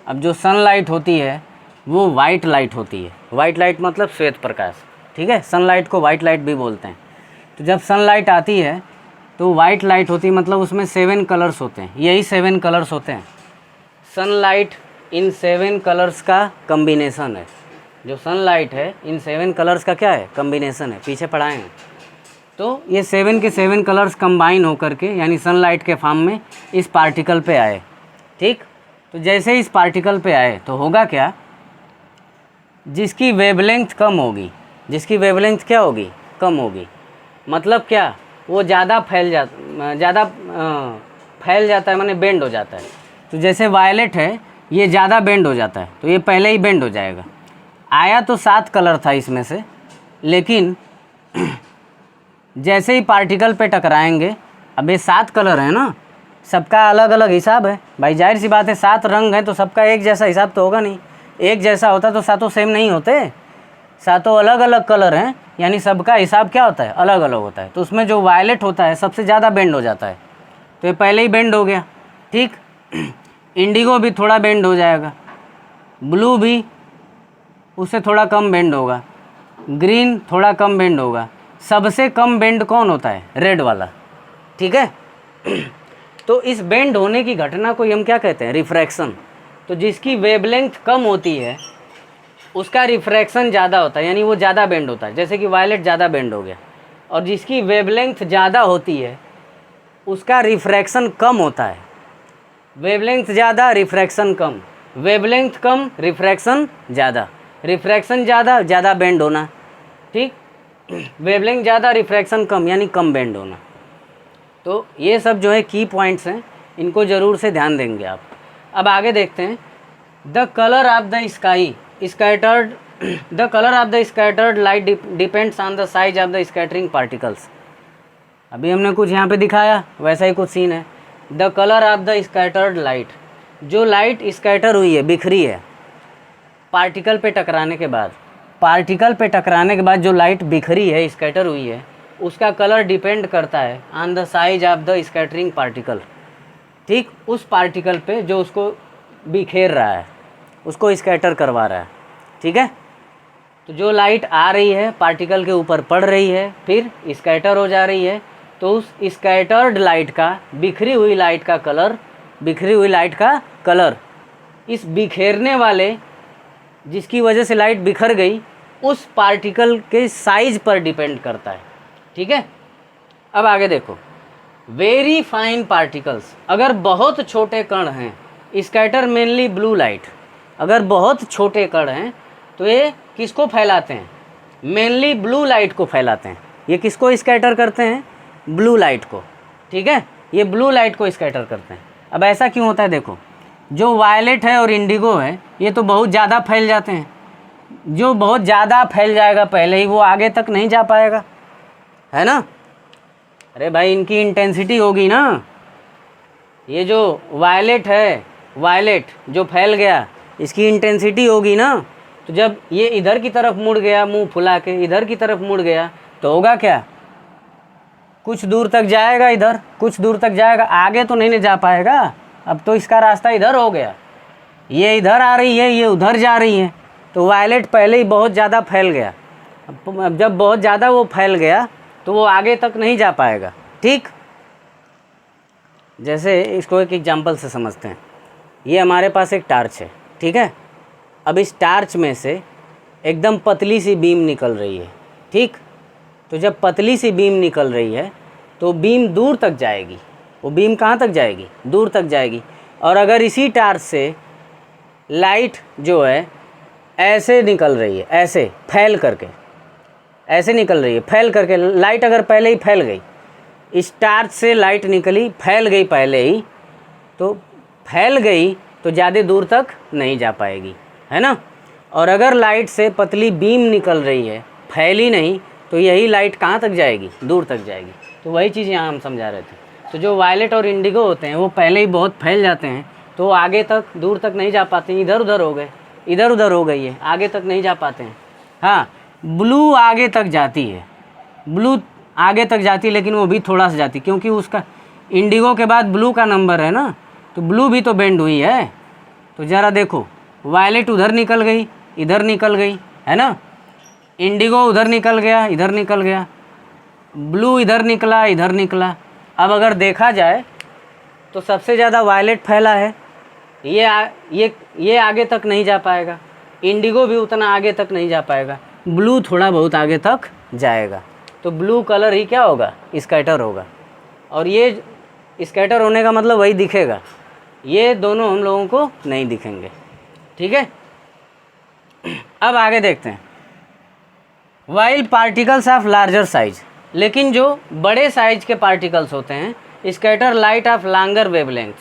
अब जो सनलाइट होती है वो वाइट लाइट होती है, वाइट लाइट मतलब श्वेत प्रकाश। ठीक है, सनलाइट को वाइट लाइट भी बोलते हैं। तो जब सनलाइट आती है तो वाइट लाइट होती है, मतलब उसमें 7 कलर्स होते हैं, यही 7 कलर्स होते हैं। सनलाइट इन 7 कलर्स का कम्बिनेसन है। जो सनलाइट है इन 7 कलर्स का क्या है, कम्बिनेसन है, पीछे पढ़ाए हैं। तो ये 7 के 7 कलर्स कंबाइन होकर के यानी सनलाइट के फॉर्म में इस पार्टिकल पे आए। ठीक, तो जैसे इस पार्टिकल पे आए तो होगा क्या, जिसकी वेवलेंथ कम होगी, जिसकी वेवलेंथ क्या होगी, कम होगी, मतलब क्या, वो ज़्यादा फैल जाता है, माने बेंड हो जाता है। तो जैसे वायलेट है ये ज़्यादा बेंड हो जाता है, तो ये पहले ही बेंड हो जाएगा। आया तो 7 कलर था इसमें से, लेकिन जैसे ही पार्टिकल पे टकराएंगे, अब ये 7 कलर है ना, सबका अलग अलग हिसाब है भाई, जाहिर सी बात है 7 रंग है तो सबका एक जैसा हिसाब तो होगा नहीं। एक जैसा होता तो सातों सेम नहीं होते, सातों अलग अलग कलर हैं, यानी सबका हिसाब क्या होता है, अलग अलग होता है। तो उसमें जो वायलेट होता है सबसे ज़्यादा बेंड हो जाता है, तो ये पहले ही बेंड हो गया। ठीक, इंडिगो भी थोड़ा बेंड हो जाएगा, ब्लू भी उससे थोड़ा कम बेंड होगा, ग्रीन थोड़ा कम बेंड होगा, सबसे कम बेंड कौन होता है, रेड वाला। ठीक है, तो इस बेंड होने की घटना को हम क्या कहते हैं, रिफ्रैक्शन। तो जिसकी वेवलेंथ कम होती है उसका रिफ्रैक्शन ज़्यादा होता है, यानी वो ज़्यादा बेंड होता है। जैसे कि वायलेट ज़्यादा बेंड हो गया, और जिसकी वेवलेंथ ज़्यादा होती है उसका रिफ्रैक्शन कम होता है। वेवलेंथ ज़्यादा, रिफ्रैक्शन कम, वेवलेंथ कम, रिफ्रैक्शन ज़्यादा, रिफ्रैक्शन ज़्यादा, ज़्यादा बेंड होना। ठीक, वेवलेंथ ज़्यादा, रिफ्रैक्शन कम, यानी कम बेंड होना। तो ये सब जो है की पॉइंट्स हैं, इनको ज़रूर से ध्यान देंगे आप। अब आगे देखते हैं, the colour of the sky scattered, the colour of the scattered light depends on the size of the scattering particles. अभी हमने कुछ यहाँ पे दिखाया, वैसा ही कुछ सीन है। The colour of the scattered light, जो लाइट स्कैटर हुई है, बिखरी है पार्टिकल पे टकराने के बाद, पार्टिकल पे टकराने के बाद जो लाइट बिखरी है, स्कैटर हुई है, उसका कलर डिपेंड करता है on the size of the scattering particle. ठीक, उस पार्टिकल पे जो उसको बिखेर रहा है, उसको स्कैटर करवा रहा है। ठीक है, तो जो लाइट आ रही है पार्टिकल के ऊपर पड़ रही है, फिर स्कैटर हो जा रही है, तो उस स्कैटर्ड लाइट का, बिखरी हुई लाइट का कलर, बिखरी हुई लाइट का कलर इस बिखेरने वाले, जिसकी वजह से लाइट बिखर गई, उस पार्टिकल के साइज पर डिपेंड करता है। ठीक है, अब आगे देखो, वेरी फाइन पार्टिकल्स, अगर बहुत छोटे कण हैं, स्कैटर मेनली ब्लू लाइट, अगर बहुत छोटे कण हैं तो ये किसको फैलाते हैं, मेनली ब्लू लाइट को फैलाते हैं। ये किसको स्कैटर करते हैं, ब्लू लाइट को। ठीक है, ये ब्लू लाइट को स्कैटर करते हैं। अब ऐसा क्यों होता है, देखो, जो वायलेट है और इंडिगो है ये तो बहुत ज़्यादा फैल जाते हैं, जो बहुत ज़्यादा फैल जाएगा पहले ही वो आगे तक नहीं जा पाएगा, है ना। अरे भाई, इनकी इंटेंसिटी होगी ना, ये जो वायलेट है, वायलेट जो फैल गया, इसकी इंटेंसिटी होगी ना। तो जब ये इधर की तरफ मुड़ गया, मुंह फुला के इधर की तरफ मुड़ गया, तो होगा क्या, कुछ दूर तक जाएगा, इधर कुछ दूर तक जाएगा, आगे तो नहीं जा पाएगा। अब तो इसका रास्ता इधर हो गया, ये इधर आ रही है, ये उधर जा रही है, तो वायलेट पहले ही बहुत ज़्यादा फैल गया। अब जब बहुत ज़्यादा वो फैल गया तो वो आगे तक नहीं जा पाएगा, ठीक, जैसे इसको एक एग्जांपल से समझते हैं। ये हमारे पास एक टार्च है, ठीक है। अब इस टार्च में से एकदम पतली सी बीम निकल रही है, ठीक। तो जब पतली सी बीम निकल रही है तो बीम दूर तक जाएगी। वो बीम कहाँ तक जाएगी? दूर तक जाएगी। और अगर इसी टार्च से लाइट जो है ऐसे निकल रही है, ऐसे फैल करके, ऐसे निकल रही है फैल करके, लाइट अगर पहले ही फैल गई, इस टार्च से लाइट निकली, फैल गई पहले ही, तो फैल गई तो ज़्यादा दूर तक नहीं जा पाएगी, है ना। और अगर लाइट से पतली बीम निकल रही है, फैली नहीं, तो यही लाइट कहाँ तक जाएगी? दूर तक जाएगी। तो वही चीज़ यहाँ हम समझा रहे थे। तो जो वायलेट और इंडिगो होते हैं वो पहले ही बहुत फैल जाते हैं, तो आगे तक दूर तक नहीं जा पाते, इधर उधर हो गए, इधर उधर हो गई है, आगे तक नहीं जा पाते हैं। हाँ, ब्लू आगे तक जाती है, ब्लू आगे तक जाती है, लेकिन वो भी थोड़ा सा जाती, क्योंकि उसका इंडिगो के बाद ब्लू का नंबर है ना, तो ब्लू भी तो बेंड हुई है। तो ज़रा देखो, वायलेट उधर निकल गई, इधर निकल गई, है ना। इंडिगो उधर निकल गया, इधर निकल गया, ब्लू इधर निकला, इधर निकला। अब अगर देखा जाए तो सबसे ज़्यादा वायलेट फैला है, ये आगे तक नहीं जा पाएगा, इंडिगो भी उतना आगे तक नहीं जा पाएगा, ब्लू थोड़ा बहुत आगे तक जाएगा। तो ब्लू कलर ही क्या होगा? स्कैटर होगा। और ये स्कैटर होने का मतलब वही दिखेगा, ये दोनों हम लोगों को नहीं दिखेंगे, ठीक है। अब आगे देखते हैं। While particles of larger size, लेकिन जो बड़े साइज के पार्टिकल्स होते हैं scatter light of longer wavelength.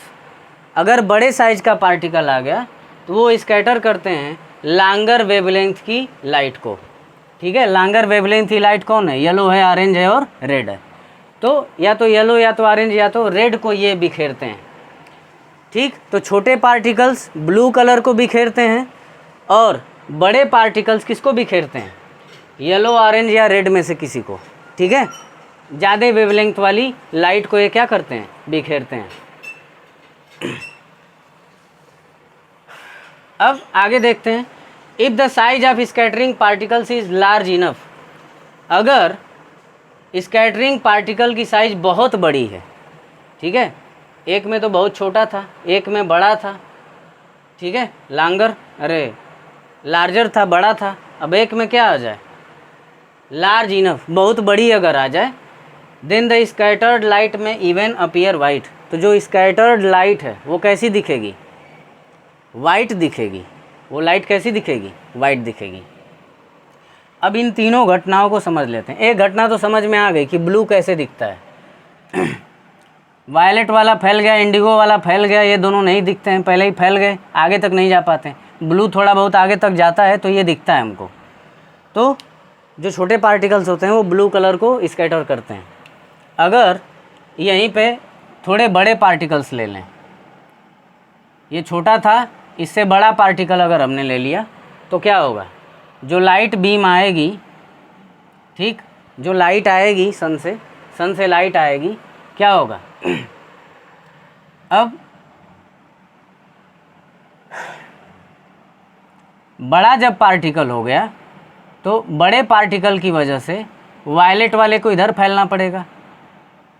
अगर बड़े साइज का पार्टिकल आ गया तो वो स्कैटर करते हैं लॉन्गर वेवलेंथ की लाइट को, ठीक है। लॉन्गर वेवलेंथ की लाइट कौन है? येलो है, ऑरेंज है और रेड है। तो या तो येलो या तो ऑरेंज या तो रेड को ये बिखेरते हैं, ठीक। तो छोटे पार्टिकल्स ब्लू कलर को बिखेरते हैं और बड़े पार्टिकल्स किसको बिखेरते हैं? येलो, ऑरेंज या रेड में से किसी को, ठीक है। ज़्यादा वेवलेंथ वाली लाइट को ये क्या करते हैं? बिखेरते हैं। अब आगे देखते हैं। If the size of scattering particles is large enough, अगर स्कैटरिंग पार्टिकल की साइज बहुत बड़ी है, ठीक है। एक में तो बहुत छोटा था, एक में बड़ा था, ठीक है। लार्जर था, बड़ा था। अब एक में क्या आ जाए? लार्ज इनफ, बहुत बड़ी अगर आ जाए, देन द स्कैटर्ड लाइट में इवन अपीयर वाइट। तो जो स्कैटर्ड लाइट है वो कैसी दिखेगी? वाइट दिखेगी। वो लाइट कैसी दिखेगी? वाइट दिखेगी। अब इन तीनों घटनाओं को समझ लेते हैं। एक घटना तो समझ में आ गई कि ब्लू कैसे दिखता है। वायलेट वाला फैल गया, इंडिगो वाला फैल गया, ये दोनों नहीं दिखते हैं, पहले ही फैल गए, आगे तक नहीं जा पाते। ब्लू थोड़ा बहुत आगे तक जाता है तो ये दिखता है हमको। तो जो छोटे पार्टिकल्स होते हैं वो ब्लू कलर को स्कैटर करते हैं। अगर यहीं पे थोड़े बड़े पार्टिकल्स ले लें, ये छोटा था, इससे बड़ा पार्टिकल अगर हमने ले लिया तो क्या होगा? जो लाइट बीम आएगी, ठीक, जो लाइट आएगी सन से लाइट आएगी, क्या होगा? अब बड़ा जब पार्टिकल हो गया तो बड़े पार्टिकल की वजह से वायलेट वाले को इधर फैलना पड़ेगा,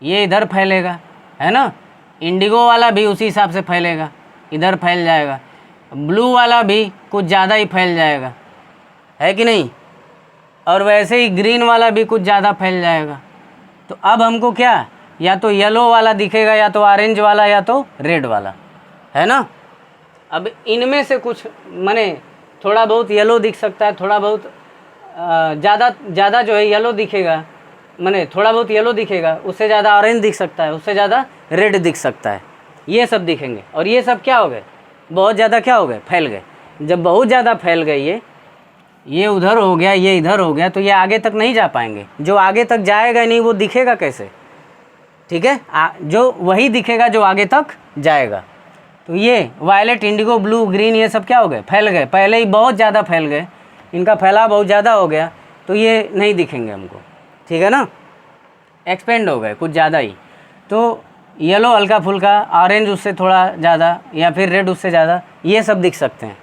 ये इधर फैलेगा, है ना। इंडिगो वाला भी उसी हिसाब से फैलेगा, इधर फैल जाएगा। ब्लू वाला भी कुछ ज़्यादा ही फैल जाएगा, है कि नहीं। और वैसे ही ग्रीन वाला भी कुछ ज़्यादा फैल जाएगा। तो अब हमको क्या, या तो येलो वाला दिखेगा, या तो ऑरेंज वाला, या तो रेड वाला, है ना। अब इनमें से कुछ, माने थोड़ा बहुत येलो दिख सकता है, थोड़ा बहुत ज़्यादा जो है येलो दिखेगा, माने थोड़ा बहुत येलो दिखेगा, उससे ज़्यादा ऑरेंज दिख सकता है, उससे ज़्यादा रेड दिख सकता है, ये सब दिखेंगे। और ये सब क्या हो गए? बहुत ज़्यादा क्या हो गए? फैल गए। जब बहुत ज़्यादा फैल गए, ये उधर हो गया, ये इधर हो गया, तो ये आगे तक नहीं जा पाएंगे। जो आगे तक जाएगा नहीं वो दिखेगा कैसे? ठीक है, जो वही दिखेगा जो आगे तक जाएगा। तो ये वायलेट, इंडिगो, ब्लू, ग्रीन, ये सब क्या हो गए? फैल गए, पहले ही बहुत ज़्यादा फैल गए, इनका फैलाव बहुत ज़्यादा हो गया, तो ये नहीं दिखेंगे हमको, ठीक है ना। एक्सपेंड हो गए कुछ ज़्यादा ही। तो येलो हल्का फुल्का, ऑरेंज उससे थोड़ा ज़्यादा, या फिर रेड उससे ज़्यादा, ये सब दिख सकते हैं।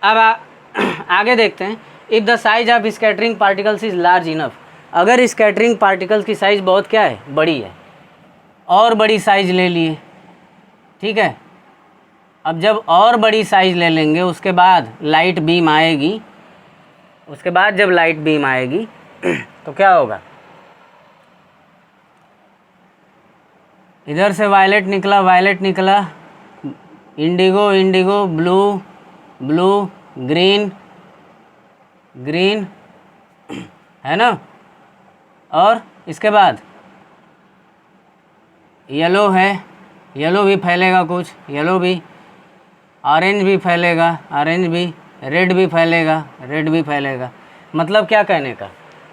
अब आगे देखते हैं। If the size of scattering particles is large enough, अगर स्कैटरिंग पार्टिकल्स की साइज़ बहुत क्या है? बड़ी है, और बड़ी साइज़ ले लिए, ठीक है। अब जब और बड़ी साइज़ ले लेंगे उसके बाद लाइट बीम आएगी, उसके बाद जब लाइट बीम आएगी तो क्या होगा, इधर से वायलेट निकला, वायलेट निकला, Indigo Indigo, blue blue, green green, है ना। और इसके बाद येलो है, येलो भी फैलेगा कुछ, येलो भी, ऑरेंज भी फैलेगा, ऑरेंज भी, रेड भी फैलेगा, रेड भी फैलेगा। मतलब क्या कहने का,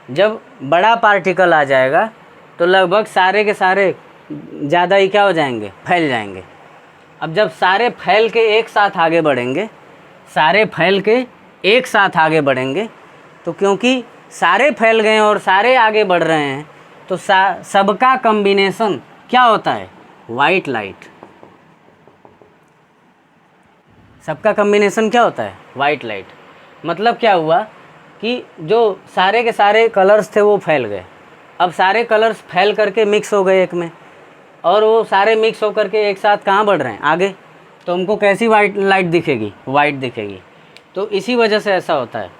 जब बड़ा पार्टिकल आ जाएगा तो लगभग सारे के सारे ज़्यादा ही क्या हो जाएंगे, फैल जाएंगे। अब जब सारे फैल के एक साथ आगे बढ़ेंगे, सारे फैल के एक साथ आगे बढ़ेंगे, तो क्योंकि सारे फैल गए और सारे आगे बढ़ रहे हैं तो सबका कॉम्बिनेशन क्या होता है, वाइट लाइट। सबका कॉम्बिनेशन क्या होता है, वाइट लाइट। मतलब क्या हुआ कि जो सारे के सारे कलर्स थे वो फैल गए, अब सारे कलर्स फैल करके मिक्स हो गए एक में, और वो सारे मिक्स होकर के एक साथ कहाँ बढ़ रहे हैं, आगे। तो हमको कैसी वाइट लाइट दिखेगी, वाइट दिखेगी। तो इसी वजह से ऐसा होता है,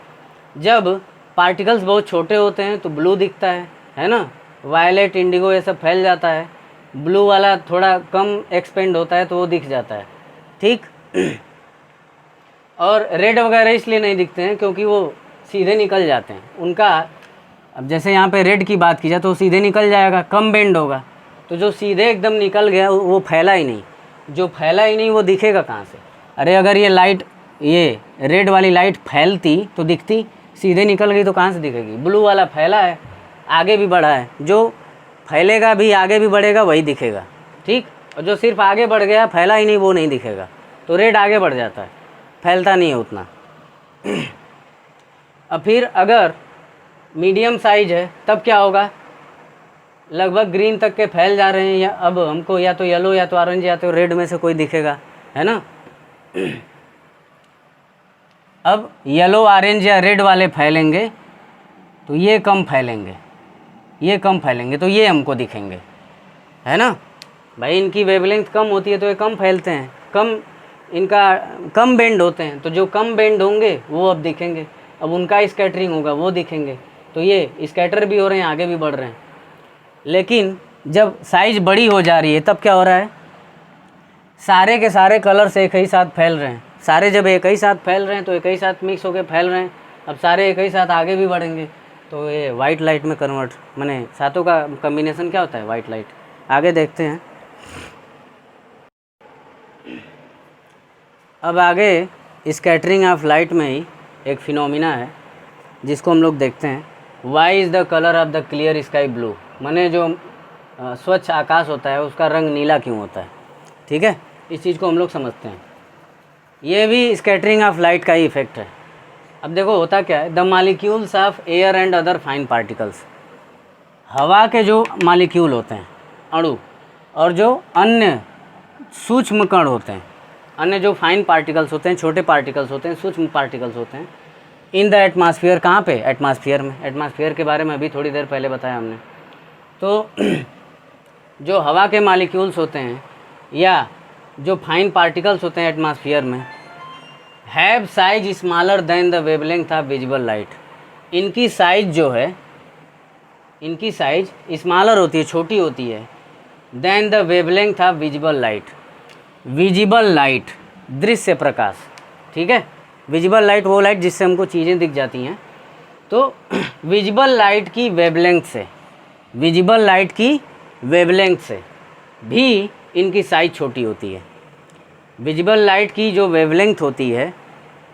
जब पार्टिकल्स बहुत छोटे होते हैं तो ब्लू दिखता है ना, वायलेट इंडिगो ये सब फैल जाता है, ब्लू वाला थोड़ा कम एक्सपेंड होता है तो वो दिख जाता है, ठीक। और रेड वगैरह इसलिए नहीं दिखते हैं क्योंकि वो सीधे निकल जाते हैं उनका। अब जैसे यहाँ पे रेड की बात की जाए तो सीधे निकल जाएगा, कम बेंड होगा। तो जो सीधे एकदम निकल गया वो फैला ही नहीं, जो फैला ही नहीं वो दिखेगा कहाँ से। अरे अगर ये लाइट, ये रेड वाली लाइट फैलती तो दिखती, सीधे निकल गई तो कहाँ से दिखेगी। ब्लू वाला फैला है, आगे भी बढ़ा है, जो फैलेगा भी आगे भी बढ़ेगा वही दिखेगा, ठीक। और जो सिर्फ आगे बढ़ गया, फैला ही नहीं, वो नहीं दिखेगा। तो रेड आगे बढ़ जाता है, फैलता नहीं है उतना। अब फिर अगर मीडियम साइज है तब क्या होगा, लगभग ग्रीन तक के फैल जा रहे हैं, या अब हमको या तो येलो या तो ऑरेंज या तो रेड में से कोई दिखेगा, है ना। अब येलो ऑरेंज या रेड वाले फैलेंगे तो ये कम फैलेंगे, ये कम फैलेंगे तो ये हमको दिखेंगे, है ना भाई। इनकी वेवलेंथ कम होती है तो ये कम फैलते हैं, कम इनका कम बेंड होते हैं, तो जो कम बेंड होंगे वो अब दिखेंगे, अब उनका स्कैटरिंग होगा वो दिखेंगे। तो ये स्कैटर भी हो रहे हैं, आगे भी बढ़ रहे हैं। लेकिन जब साइज़ बड़ी हो जा रही है तब क्या हो रहा है, सारे के सारे कलर्स एक ही साथ फैल रहे हैं। सारे जब एक ही साथ फैल रहे हैं तो एक ही साथ मिक्स होकर फैल रहे हैं, अब सारे एक ही साथ आगे भी बढ़ेंगे तो ये वाइट लाइट में कन्वर्ट, माने सातों का कॉम्बिनेशन क्या होता है, वाइट लाइट। आगे देखते हैं। अब आगे स्कैटरिंग ऑफ लाइट में ही एक फिनोमिना है जिसको हम लोग देखते हैं, why is the colour of the clear sky blue. माने जो स्वच्छ आकाश होता है उसका रंग नीला क्यों होता है, ठीक है। इस चीज़ को हम लोग समझते हैं, ये भी स्कैटरिंग ऑफ लाइट का ही इफेक्ट है। अब देखो होता क्या है, the molecules of air and other fine particles, हवा के जो मालिक्यूल होते हैं, अणु, और जो अन्य सूक्ष्म कण होते हैं, अन्य जो फाइन पार्टिकल्स होते हैं, छोटे पार्टिकल्स होते हैं, सूक्ष्म पार्टिकल्स होते हैं, इन द एटमॉस्फेयर। कहाँ पे, एटमॉस्फेयर में। एटमॉस्फेयर के बारे में अभी थोड़ी देर पहले बताया हमने। तो जो हवा के मालिक्यूल्स होते हैं या जो फाइन पार्टिकल्स होते हैं एटमॉस्फेयर में, have size smaller than the wavelength of visible light. इनकी साइज जो है, इनकी साइज स्मॉलर होती है, छोटी होती है, then the wavelength of visible light. Visible light, दृश्य प्रकाश, ठीक है। विजिबल लाइट वो लाइट जिससे हमको चीज़ें दिख जाती हैं। तो विजिबल लाइट की वेवलेंथ से, विजिबल लाइट की वेवलेंथ से भी इनकी साइज छोटी होती है। विजिबल लाइट की जो वेवलेंथ होती है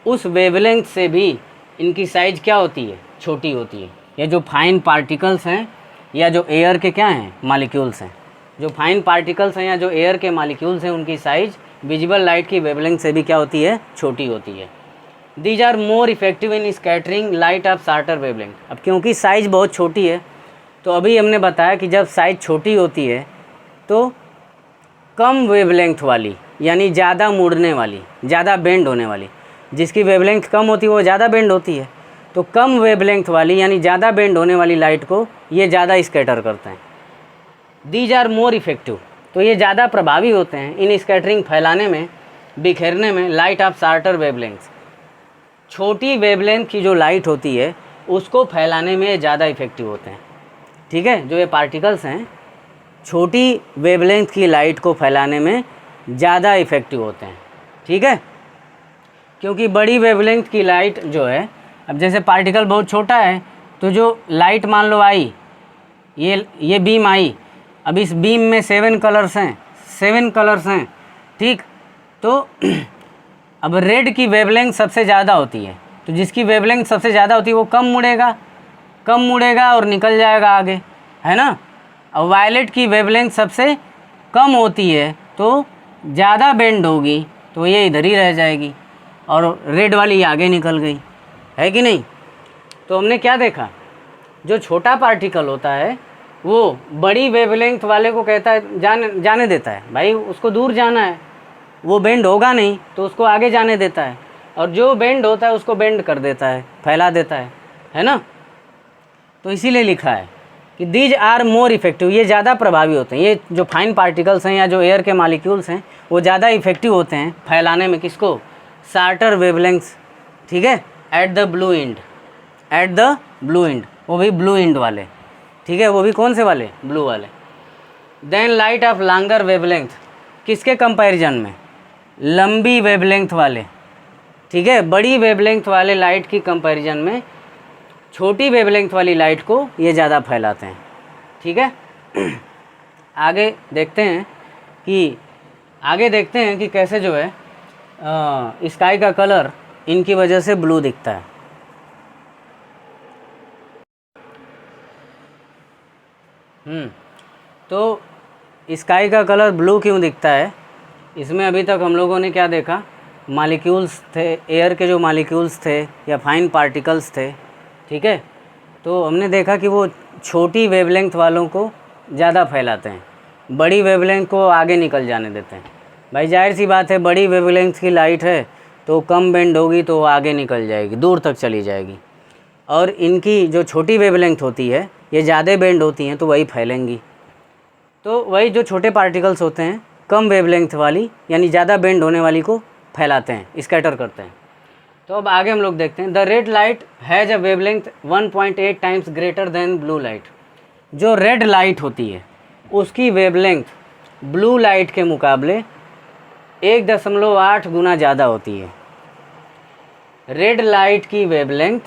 उस वेवलेंथ से भी इनकी साइज क्या होती है, छोटी होती है। ये जो फाइन पार्टिकल्स हैं या जो एयर के क्या हैं, मॉलिक्यूल्स हैं, जो फाइन पार्टिकल्स हैं या जो एयर के मॉलिक्यूल्स हैं, उनकी साइज विजिबल लाइट की वेवलेंथ से भी क्या होती है, छोटी होती है। These are more effective in scattering light of shorter wavelength. अब क्योंकि साइज बहुत छोटी है तो अभी हमने बताया कि जब साइज छोटी होती है तो कम वेवलेंथ वाली, यानी ज़्यादा मुड़ने वाली, ज़्यादा बेंड होने वाली, जिसकी वेवलेंथ कम होती है वो ज़्यादा बेंड होती है, तो कम वेवलेंथ वाली यानी ज़्यादा बेंड होने वाली लाइट को ये ज़्यादा स्कैटर करते हैं। दीज आर मोर इफेक्टिव, तो ये ज़्यादा प्रभावी होते हैं इन स्कैटरिंग फैलाने में, बिखेरने में लाइट ऑफ शॉर्टर वेवलेंथ। छोटी वेवलेंथ की जो लाइट होती है उसको फैलाने में ज़्यादा इफ़ेक्टिव होते हैं। ठीक है, जो ये पार्टिकल्स हैं छोटी वेवलेंथ की लाइट को फैलाने में ज़्यादा इफ़ेक्टिव होते हैं। ठीक है, क्योंकि बड़ी वेवलेंथ की लाइट जो है, अब जैसे पार्टिकल बहुत छोटा है तो जो लाइट मान लो आई, ये बीम आई, अब इस बीम में 7 कलर्स हैं। ठीक, तो अब रेड की वेवलेंथ सबसे ज़्यादा होती है, तो जिसकी वेवलेंथ सबसे ज़्यादा होती है वो कम मुड़ेगा और निकल जाएगा आगे, है ना। अब वायलेट की वेवलेंथ सबसे कम होती है तो ज़्यादा बेंड होगी, तो ये इधर ही रह जाएगी और रेड वाली आगे निकल गई, है कि नहीं। तो हमने क्या देखा, जो छोटा पार्टिकल होता है वो बड़ी वेवलेंथ वाले को कहता है जाने देता है, भाई उसको दूर जाना है, वो बेंड होगा नहीं तो उसको आगे जाने देता है, और जो बेंड होता है उसको बेंड कर देता है, फैला देता है ना। तो इसीलिए लिखा है कि दीज आर मोर इफ़ेक्टिव, ये ज़्यादा प्रभावी होते हैं। ये जो फाइन पार्टिकल्स हैं या जो एयर के मालिक्यूल्स हैं वो ज़्यादा इफ़ेक्टिव होते हैं फैलाने में, किसको, शॉर्टर वेवलेंथ्स। ठीक है, एट द ब्लू एंड, वो भी ब्लू एंड वाले। ठीक है, वो भी कौन से वाले, ब्लू वाले। Then light of longer wavelength, किसके कंपैरिजन में, लंबी वेवलेंथ वाले। ठीक है, बड़ी वेवलेंथ वाले लाइट की कंपैरिजन में छोटी वेवलेंथ वाली लाइट को ये ज़्यादा फैलाते हैं। ठीक है, आगे देखते हैं कि कैसे जो है स्काई का कलर इनकी वजह से ब्लू दिखता है। तो स्काई का कलर ब्लू क्यों दिखता है, इसमें अभी तक हम लोगों ने क्या देखा, मालिक्यूल्स थे, एयर के जो मालिक्यूल्स थे या फाइन पार्टिकल्स थे। ठीक है, तो हमने देखा कि वो छोटी वेवलेंथ वालों को ज़्यादा फैलाते हैं, बड़ी वेवलेंथ को आगे निकल जाने देते हैं। भाई जाहिर सी बात है, बड़ी वेवलेंथ की लाइट है तो कम बेंड होगी तो वो आगे निकल जाएगी, दूर तक चली जाएगी, और इनकी जो छोटी वेवलेंथ होती है ये ज़्यादा बेंड होती हैं तो वही फैलेंगी। तो वही जो छोटे पार्टिकल्स होते हैं कम वेवलेंथ वाली यानी ज़्यादा बेंड होने वाली को फैलाते हैं, स्कैटर करते हैं। तो अब आगे हम लोग देखते हैं, the red light has a wavelength 1.8 times greater than blue light. जो रेड लाइट होती है उसकी वेवलेंथ ब्लू लाइट के मुकाबले 1.8 गुना ज़्यादा होती है। रेड लाइट की वेवलेंथ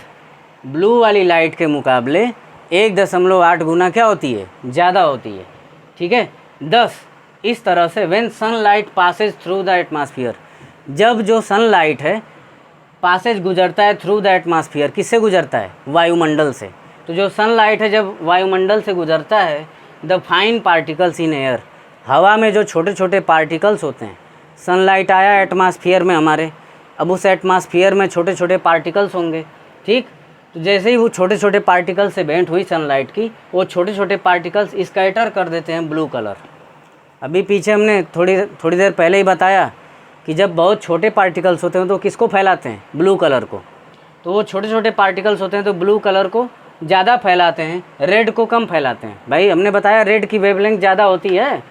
ब्लू वाली लाइट के मुकाबले 1.8 गुना क्या होती है, ज़्यादा होती है। ठीक है, 10 इस तरह से when sunlight Passage through the atmosphere, जब जो सनलाइट है पासेज गुजरता है थ्रू द एटमॉस्फेयर, किससे गुजरता है, वायुमंडल से। तो जो सनलाइट है जब वायुमंडल से गुजरता है, the fine particles in air, हवा में जो छोटे छोटे पार्टिकल्स होते हैं, सनलाइट आया एटमॉस्फेयर में हमारे, अब उस एटमॉस्फेयर में छोटे छोटे पार्टिकल्स होंगे। ठीक, तो जैसे ही वो छोटे छोटे पार्टिकल्स से भेंट हुई सनलाइट की, वो छोटे छोटे पार्टिकल्स स्कैटर कर देते हैं ब्लू कलर। अभी पीछे हमने थोड़ी देर पहले ही बताया कि जब बहुत छोटे पार्टिकल्स होते हैं तो किसको फैलाते हैं, ब्लू कलर को। तो वो छोटे छोटे पार्टिकल्स होते हैं तो ब्लू कलर को ज़्यादा फैलाते हैं, रेड को कम फैलाते हैं। भाई हमने बताया रेड की वेवलेंथ ज़्यादा होती है,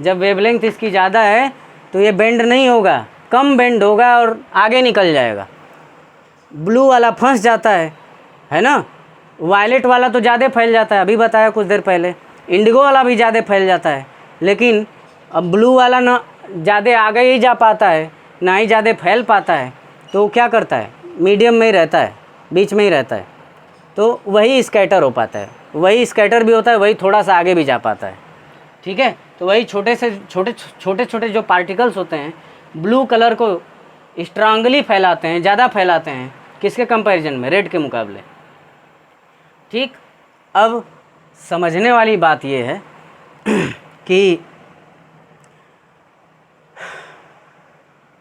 जब वेवलेंथ इसकी ज़्यादा है तो ये बेंड नहीं होगा, कम बेंड होगा और आगे निकल जाएगा। ब्लू वाला फंस जाता है ना। वायलेट वाला तो ज़्यादा फैल जाता है, अभी बताया कुछ देर पहले। इंडिगो वाला भी ज़्यादा फैल जाता है, लेकिन अब ब्लू वाला ना ज़्यादा आगे ही जा पाता है ना ही ज़्यादा फैल पाता है, तो क्या करता है, मीडियम में ही रहता है, बीच में ही रहता है। तो वही स्कैटर हो पाता है, वही स्कैटर भी होता है, वही थोड़ा सा आगे भी जा पाता है। ठीक है, तो वही छोटे छोटे जो पार्टिकल्स होते हैं ब्लू कलर को स्ट्रांगली फैलाते हैं, ज़्यादा फैलाते हैं, किसके कंपैरिजन में, रेड के मुकाबले। ठीक, अब समझने वाली बात यह है कि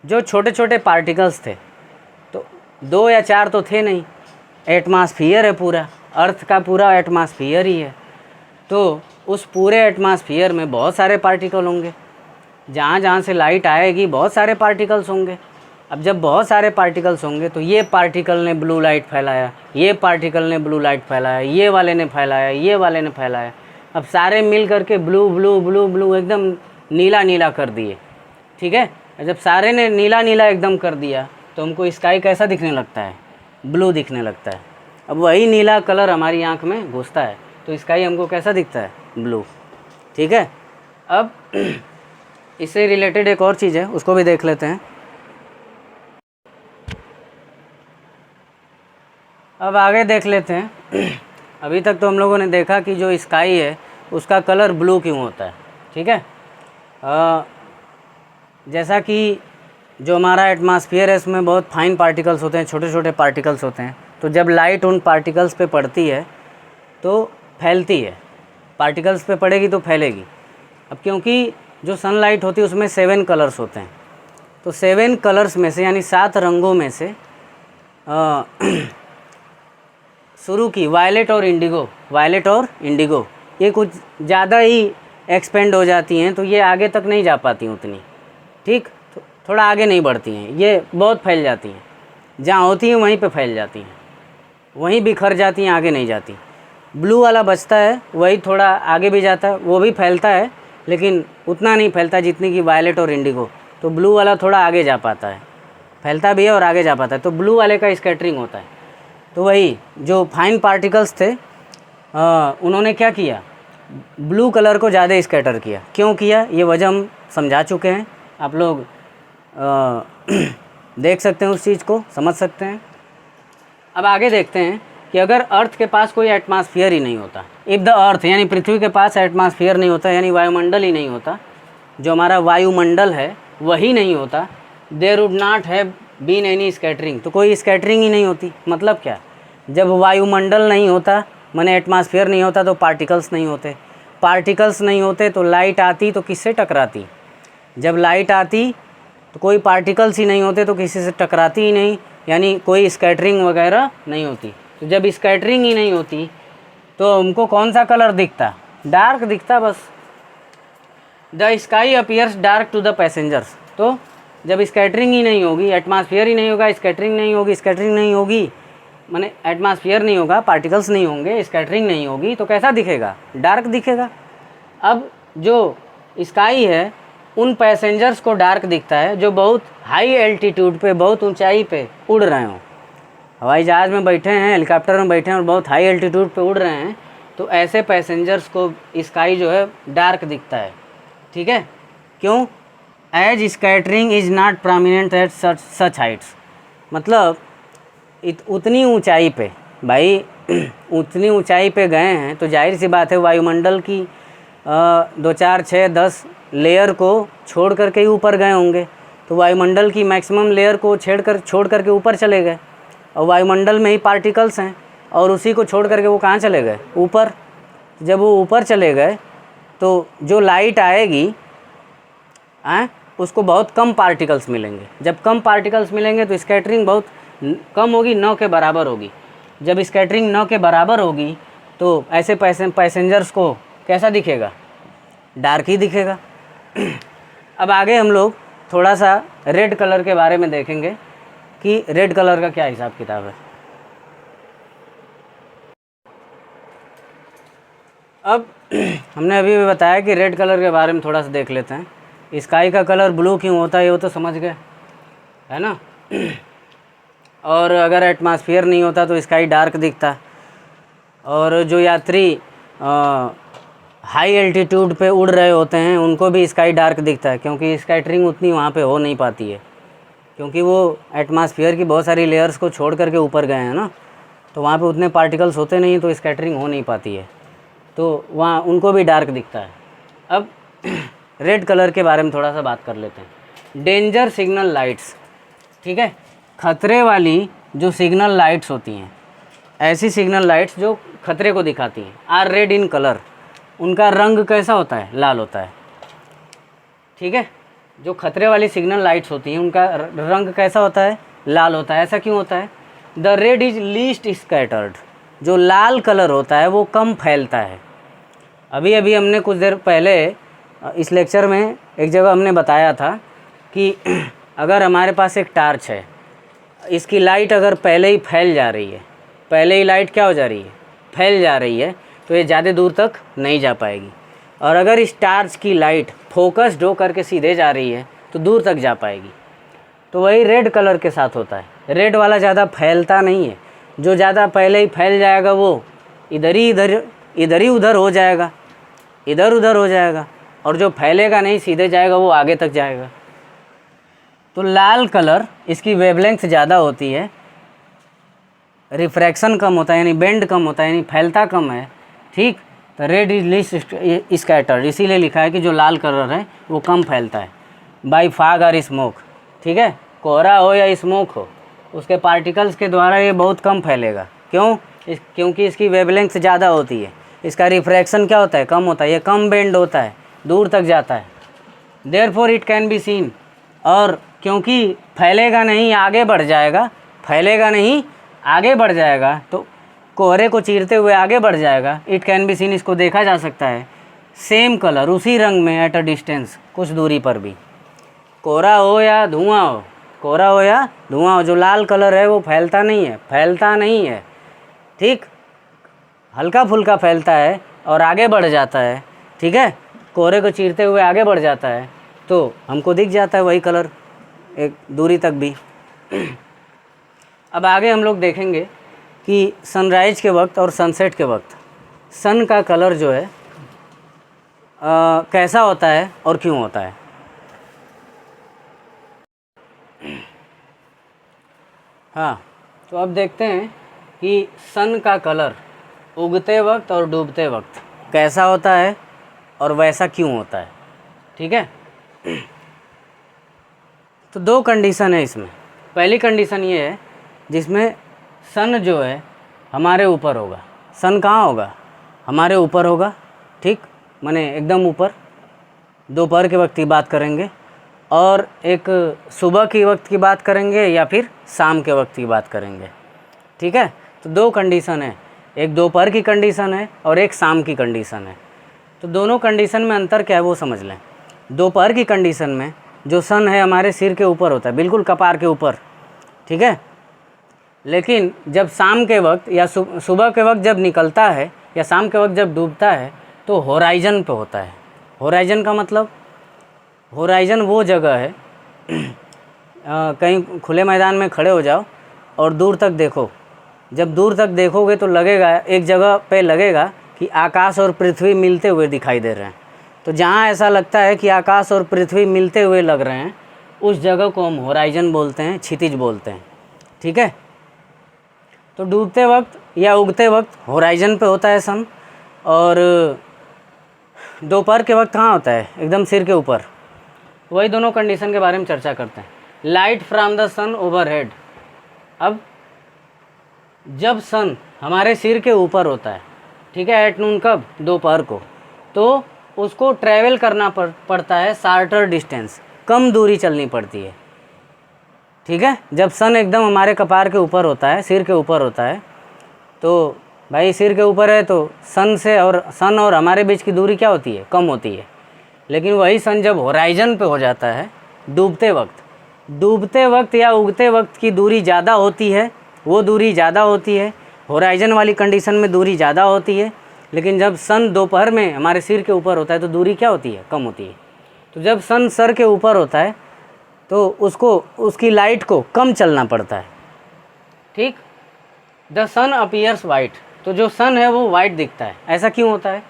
जो छोटे छोटे पार्टिकल्स थे तो 2 या 4 तो थे नहीं, एटमॉस्फेयर है पूरा, अर्थ का पूरा एटमॉस्फेयर ही है। तो उस पूरे एटमॉस्फेयर में बहुत सारे पार्टिकल होंगे, जहाँ जहाँ से लाइट आएगी बहुत सारे पार्टिकल्स होंगे। अब जब बहुत सारे पार्टिकल्स होंगे तो ये पार्टिकल ने ब्लू लाइट फैलाया, ये पार्टिकल ने ब्लू लाइट फैलाया, ये वाले ने फैलाया, ये वाले ने फैलाया। अब सारे मिल करके ब्लू ब्लू ब्लू ब्लू एकदम नीला नीला कर दिए, ठीक है। जब सारे ने नीला नीला एकदम कर दिया तो हमको स्काई कैसा दिखने लगता है, ब्लू दिखने लगता है। अब वही नीला कलर हमारी आँख में घुसता है तो स्काई हमको कैसा दिखता है, ब्लू, ठीक है। अब इससे रिलेटेड एक और चीज़ है, उसको भी देख लेते हैं। अब आगे देख लेते हैं। अभी तक तो हम लोगों ने देखा कि जो स्काई है उसका कलर ब्लू क्यों होता है, ठीक है। जैसा कि जो हमारा एटमॉस्फेयर है इसमें बहुत फाइन पार्टिकल्स होते हैं, छोटे छोटे पार्टिकल्स होते हैं। तो जब लाइट उन पार्टिकल्स पे पड़ती है तो फैलती है, पार्टिकल्स पे पड़ेगी तो फैलेगी। अब क्योंकि जो सनलाइट होती है उसमें 7 कलर्स होते हैं, तो 7 कलर्स में से यानी 7 रंगों में से शुरू की वायलेट और इंडिगो ये कुछ ज़्यादा ही एक्सपेंड हो जाती हैं, तो ये आगे तक नहीं जा पाती उतनी, ठीक, तो थोड़ा आगे नहीं बढ़ती हैं, ये बहुत फैल जाती हैं, जहाँ होती हैं वहीं पे फैल जाती हैं, वहीं बिखर जाती हैं, आगे नहीं जाती। ब्लू वाला बचता है, वही थोड़ा आगे भी जाता है, वो भी फैलता है लेकिन उतना नहीं फैलता जितनी कि वायलेट और इंडिगो। तो ब्लू वाला थोड़ा आगे जा पाता है, फैलता भी है और आगे जा पाता है, तो ब्लू वाले का स्कैटरिंग होता है। तो वही जो फाइन पार्टिकल्स थे उन्होंने क्या किया, ब्लू कलर को ज़्यादा स्कैटर किया। क्यों किया ये वजह हम समझा चुके हैं, आप लोग देख सकते हैं, उस चीज़ को समझ सकते हैं। अब आगे देखते हैं कि अगर अर्थ के पास कोई एटमॉस्फेयर ही नहीं होता, इफ़ द अर्थ यानी पृथ्वी के पास एटमॉस्फेयर नहीं होता, यानी वायुमंडल ही नहीं होता, जो हमारा वायुमंडल है वही नहीं होता, there would not have been any scattering, तो कोई स्कैटरिंग ही नहीं होती। मतलब क्या, जब वायुमंडल नहीं होता माने एटमॉस्फेयर नहीं होता तो पार्टिकल्स नहीं होते, पार्टिकल्स नहीं होते तो लाइट आती तो किससे टकराती, जब लाइट आती तो कोई पार्टिकल्स ही नहीं होते तो किसी से टकराती ही नहीं, यानी कोई स्कैटरिंग वगैरह नहीं होती। तो जब स्कैटरिंग ही नहीं होती तो हमको कौन सा कलर दिखता, डार्क दिखता बस। The sky appears dark to the passengers, तो जब स्कैटरिंग ही नहीं होगी, एटमॉस्फेयर ही नहीं होगा, स्कैटरिंग नहीं होगी माने एटमॉस्फेयर नहीं होगा, पार्टिकल्स नहीं होंगे, स्कैटरिंग नहीं होगी, तो कैसा दिखेगा, डार्क दिखेगा। अब जो स्काई है उन पैसेंजर्स को डार्क दिखता है जो बहुत हाई एल्टीट्यूड पे, बहुत ऊंचाई पे उड़ रहे हों, हवाई जहाज़ में बैठे हैं, हेलीकॉप्टर में बैठे हैं और बहुत हाई एल्टीट्यूड पे उड़ रहे हैं, तो ऐसे पैसेंजर्स को स्काई जो है डार्क दिखता है, ठीक है। क्यों, as scattering is not prominent at such heights, मतलब उतनी ऊंचाई पे भाई उतनी ऊंचाई पे गए हैं तो जाहिर सी बात है वायुमंडल की 2 4 6 10 लेयर को छोड़ करके ही ऊपर गए होंगे, तो वायुमंडल की मैक्सिमम लेयर को छोड़ करके ऊपर चले गए, और वायुमंडल में ही पार्टिकल्स हैं और उसी को छोड़ करके वो कहाँ चले गए, ऊपर। जब वो ऊपर चले गए तो जो लाइट आएगी उसको बहुत कम पार्टिकल्स मिलेंगे, जब कम पार्टिकल्स मिलेंगे तो स्कैटरिंग बहुत कम होगी, 9 के बराबर होगी। जब स्कैटरिंग 9 के बराबर होगी तो ऐसे पैसेंजर्स को कैसा दिखेगा, डार्क ही दिखेगा। अब आगे हम लोग थोड़ा सा रेड कलर के बारे में देखेंगे कि रेड कलर का क्या हिसाब किताब है। अब हमने अभी भी बताया कि रेड कलर के बारे में थोड़ा सा देख लेते हैं। स्काई का कलर ब्लू क्यों होता है ये वो तो समझ गए, है ना। और अगर एटमॉस्फेयर नहीं होता तो स्काई डार्क दिखता, और जो यात्री हाई एल्टीट्यूड पे उड़ रहे होते हैं उनको भी स्काई डार्क दिखता है, क्योंकि स्कैटरिंग उतनी वहाँ पे हो नहीं पाती है, क्योंकि वो एटमॉस्फेयर की बहुत सारी लेयर्स को छोड़ करके ऊपर गए हैं ना, तो वहाँ पे उतने पार्टिकल्स होते नहीं, तो स्कैटरिंग हो नहीं पाती है, तो वहाँ उनको भी डार्क दिखता है। अब रेड कलर के बारे में थोड़ा सा बात कर लेते हैं। डेंजर सिग्नल लाइट्स, ठीक है, खतरे वाली जो सिग्नल लाइट्स होती हैं, ऐसी सिग्नल लाइट्स जो खतरे को दिखाती हैं, आर रेड इन कलर, उनका रंग कैसा होता है, लाल होता है, ठीक है। जो खतरे वाली सिग्नल लाइट्स होती हैं उनका रंग कैसा होता है, लाल होता है। ऐसा क्यों होता है, the red is least scattered, जो लाल कलर होता है वो कम फैलता है। अभी अभी हमने कुछ देर पहले इस लेक्चर में एक जगह हमने बताया था कि अगर हमारे पास एक टार्च है, इसकी लाइट अगर पहले ही फैल जा रही है, पहले ही लाइट क्या हो जा रही है, फैल जा रही है, तो ये ज़्यादा दूर तक नहीं जा पाएगी। और अगर इस टार्च की लाइट फोकस्ड हो करके सीधे जा रही है तो दूर तक जा पाएगी। तो वही रेड कलर के साथ होता है। रेड वाला ज़्यादा फैलता नहीं है, जो ज़्यादा पहले ही फैल जाएगा वो इधर ही उधर हो जाएगा, इधर उधर हो जाएगा, और जो फैलेगा नहीं सीधे जाएगा वो आगे तक जाएगा। तो लाल कलर इसकी वेवलेंथ ज़्यादा होती है, रिफ्रैक्शन कम होता है यानी बेंड कम होता है यानी फैलता कम है, ठीक। तो रेड इज लीस्ट स्कैटर्ड, इसीलिए लिखा है कि जो लाल कलर है वो कम फैलता है बाई फाग और स्मोक, ठीक है। कोहरा हो या स्मोक हो, उसके पार्टिकल्स के द्वारा ये बहुत कम फैलेगा। क्यों? क्योंकि इसकी वेवलेंथ ज़्यादा होती है, इसका रिफ्रैक्शन क्या होता है? कम होता है, ये कम बेंड होता है, दूर तक जाता है। Therefore it can be seen, और क्योंकि फैलेगा नहीं आगे बढ़ जाएगा, फैलेगा नहीं आगे बढ़ जाएगा, तो कोहरे को चीरते हुए आगे बढ़ जाएगा। इट कैन बी सीन, इसको देखा जा सकता है। सेम कलर उसी रंग में एट अ डिस्टेंस, कुछ दूरी पर भी। कोहरा हो या धुआं हो, कोहरा हो या धुआं हो, जो लाल कलर है वो फैलता नहीं है, फैलता नहीं है, ठीक। हल्का फुल्का फैलता है और आगे बढ़ जाता है, ठीक है। कोहरे को चीरते हुए आगे बढ़ जाता है तो हमको दिख जाता है वही कलर एक दूरी तक भी। अब आगे हम लोग देखेंगे कि सनराइज के वक्त और सनसेट के वक्त सन का कलर जो है कैसा होता है और क्यों होता है। हाँ, तो अब देखते हैं कि सन का कलर उगते वक्त और डूबते वक्त कैसा होता है और वैसा क्यों होता है, ठीक है। तो दो कंडीशन है इसमें। पहली कंडीशन ये है जिसमें सन जो है हमारे ऊपर होगा। सन कहाँ होगा? हमारे ऊपर होगा, ठीक, माने एकदम ऊपर। दोपहर के वक्त की बात करेंगे, और एक सुबह की वक्त की बात करेंगे या फिर शाम के वक्त की बात करेंगे, ठीक है। तो दो कंडीशन है, एक दोपहर की कंडीशन है और एक शाम की कंडीशन है। तो दोनों कंडीशन में अंतर क्या है वो समझ लें। दोपहर की कंडीशन में जो सन है हमारे सिर के ऊपर होता है, बिल्कुल कपार के ऊपर, ठीक है। लेकिन जब शाम के वक्त या सुबह के वक्त जब निकलता है या शाम के वक्त जब डूबता है तो होराइजन पे होता है। होराइजन का मतलब, होराइजन वो जगह है कहीं खुले मैदान में खड़े हो जाओ और दूर तक देखो। जब दूर तक देखोगे तो लगेगा, एक जगह पे लगेगा कि आकाश और पृथ्वी मिलते हुए दिखाई दे रहे हैं। तो जहाँ ऐसा लगता है कि आकाश और पृथ्वी मिलते हुए लग रहे हैं, उस जगह को हम होराइजन बोलते हैं, क्षितिज बोलते हैं, ठीक है। तो डूबते वक्त या उगते वक्त होराइजन पे होता है सन, और दोपहर के वक्त कहाँ होता है? एकदम सिर के ऊपर। वही दोनों कंडीशन के बारे में चर्चा करते हैं। Light from the sun overhead. अब जब सन हमारे सिर के ऊपर होता है, ठीक है, एट नून, कब? दोपहर को, तो उसको ट्रैवल करना पड़ता है शार्टर डिस्टेंस, कम दूरी चलनी पड़ती है, ठीक है। जब सन एकदम हमारे कपार के ऊपर होता है, सिर के ऊपर होता है, तो भाई सिर के ऊपर है तो सन और हमारे बीच की दूरी क्या होती है? कम होती है। लेकिन वही सन जब होराइजन पे हो जाता है डूबते वक्त या उगते वक्त की दूरी ज़्यादा होती है, वो दूरी ज़्यादा होती है। होराइजन वाली कंडीशन में दूरी ज़्यादा होती है, लेकिन जब सन दोपहर में हमारे सिर के ऊपर होता है तो दूरी क्या होती है? कम होती है। तो जब सन सर के ऊपर होता है तो उसकी लाइट को कम चलना पड़ता है, ठीक। द सन अपीयर्स वाइट, तो जो सन है वो वाइट दिखता है। ऐसा क्यों होता है?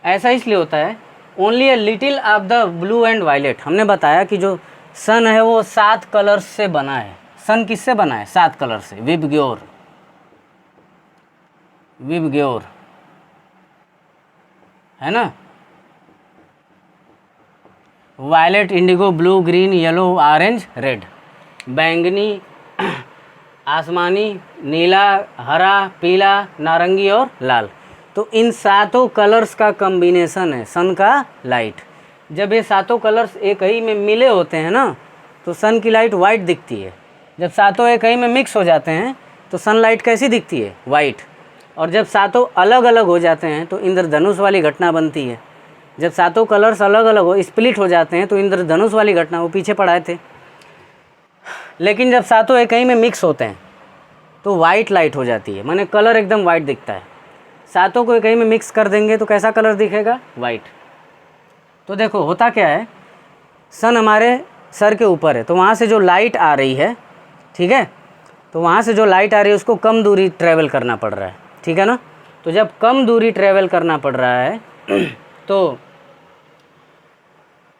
ऐसा इसलिए होता है, only a little of the blue and violet. हमने बताया कि जो सन है वो 7 कलर्स से बना है। सन किससे बना है? 7 कलर से। विबग्योर, है ना। Violet, indigo, blue, green, yellow, orange, red. बैंगनी, आसमानी, नीला, हरा, पीला, नारंगी और लाल। तो इन 7 कलर्स का कॉम्बिनेशन है सन का लाइट। जब ये 7 कलर्स एक ही में मिले होते हैं ना तो सन की लाइट वाइट दिखती है। जब 7 एक ही में मिक्स हो जाते हैं तो सनलाइट कैसी दिखती है? वाइट। और जब 7 अलग अलग हो जाते हैं तो इंद्रधनुष वाली घटना बनती है। जब 7 कलर्स अलग अलग हो, स्प्लिट हो जाते हैं तो इंद्रधनुष वाली घटना, वो पीछे पढ़ाए थे। लेकिन जब 7 एक ही में मिक्स होते हैं तो वाइट लाइट हो जाती है, माने कलर एकदम वाइट दिखता है। 7 को एक ही में मिक्स कर देंगे तो कैसा कलर दिखेगा? वाइट। तो देखो होता क्या है, सन हमारे सर के ऊपर है, तो वहाँ से जो लाइट आ रही है, ठीक है, तो वहाँ से जो लाइट आ रही है उसको कम दूरी ट्रैवल करना पड़ रहा है, ठीक है ना। तो जब कम दूरी ट्रैवल करना पड़ रहा है तो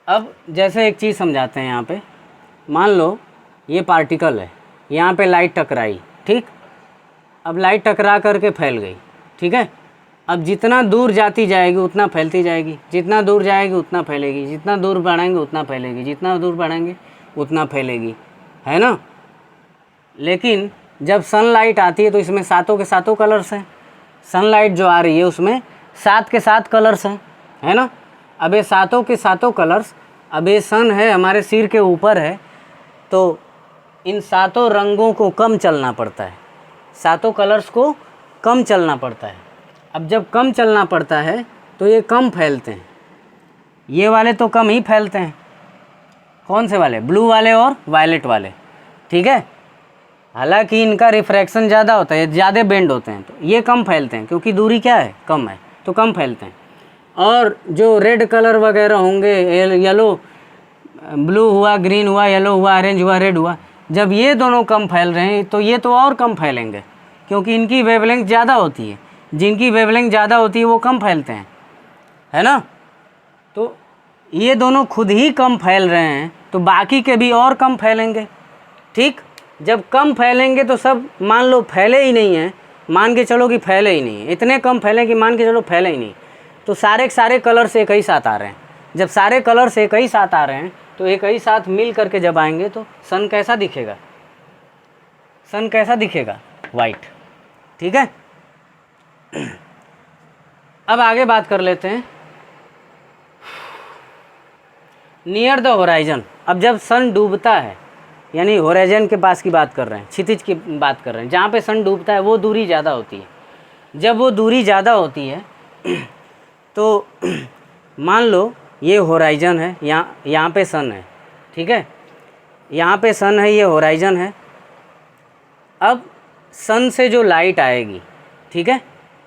अब जैसे एक चीज़ समझाते हैं यहाँ पे, मान लो ये पार्टिकल है, यहाँ पे लाइट टकराई, ठीक, अब लाइट टकरा करके फैल गई, ठीक है। अब जितना दूर जाती जाएगी उतना फैलती जाएगी, जितना दूर जाएगी उतना फैलेगी, जितना दूर बढ़ाएंगे उतना फैलेगी, जितना दूर बढ़ाएंगे उतना फैलेगी, है ना। लेकिन जब सनलाइट आती है तो इसमें सातों के सातों कलर्स हैं, सनलाइट जो आ रही है उसमें 7 के 7 कलर्स हैं, है ना। अब ये सातों के सातों कलर्स, अब ये सन है हमारे सिर के ऊपर है, तो इन सातों रंगों को कम चलना पड़ता है, सातों कलर्स को कम चलना पड़ता है। अब जब कम चलना पड़ता है तो ये कम फैलते हैं, ये वाले तो कम ही फैलते हैं। कौन से वाले? ब्लू वाले और वायलेट वाले, ठीक है। हालांकि इनका रिफ्रैक्शन ज़्यादा होता है, ज़्यादा बेंड होते हैं, तो ये कम फैलते हैं क्योंकि दूरी क्या है, कम है, तो कम फैलते हैं। और जो रेड कलर वगैरह होंगे, येलो, ब्लू हुआ, ग्रीन हुआ, येलो हुआ, ऑरेंज हुआ, रेड हुआ, जब ये दोनों कम फैल रहे हैं तो ये तो और कम फैलेंगे क्योंकि इनकी वेवलेंथ ज़्यादा होती है। जिनकी वेवलेंथ ज़्यादा होती है वो कम फैलते हैं, है ना। तो ये दोनों खुद ही कम फैल रहे हैं तो बाकी के भी और कम फैलेंगे, ठीक। जब कम फैलेंगे तो सब मान लो फैले ही नहीं हैं, मान के चलो कि फैले ही नहीं है, इतने कम फैले कि मान के चलो फैले ही नहीं, तो सारे के सारे कलर्स एक ही साथ आ रहे हैं। जब सारे कलर्स एक ही साथ आ रहे हैं तो एक ही साथ मिल करके जब आएंगे तो सन कैसा दिखेगा, सन कैसा दिखेगा, वाइट, ठीक है। अब आगे बात कर लेते हैं नियर द होराइजन। अब जब सन डूबता है, यानी होराइजन के पास की बात कर रहे हैं, क्षितिज की बात कर रहे हैं, जहाँ पे सन डूबता है वो दूरी ज़्यादा होती है। जब वो दूरी ज़्यादा होती है तो मान लो ये होराइजन है, यहाँ पे सन है, ठीक है, यहाँ पे सन है, ये होराइजन है। अब सन से जो लाइट आएगी, ठीक है,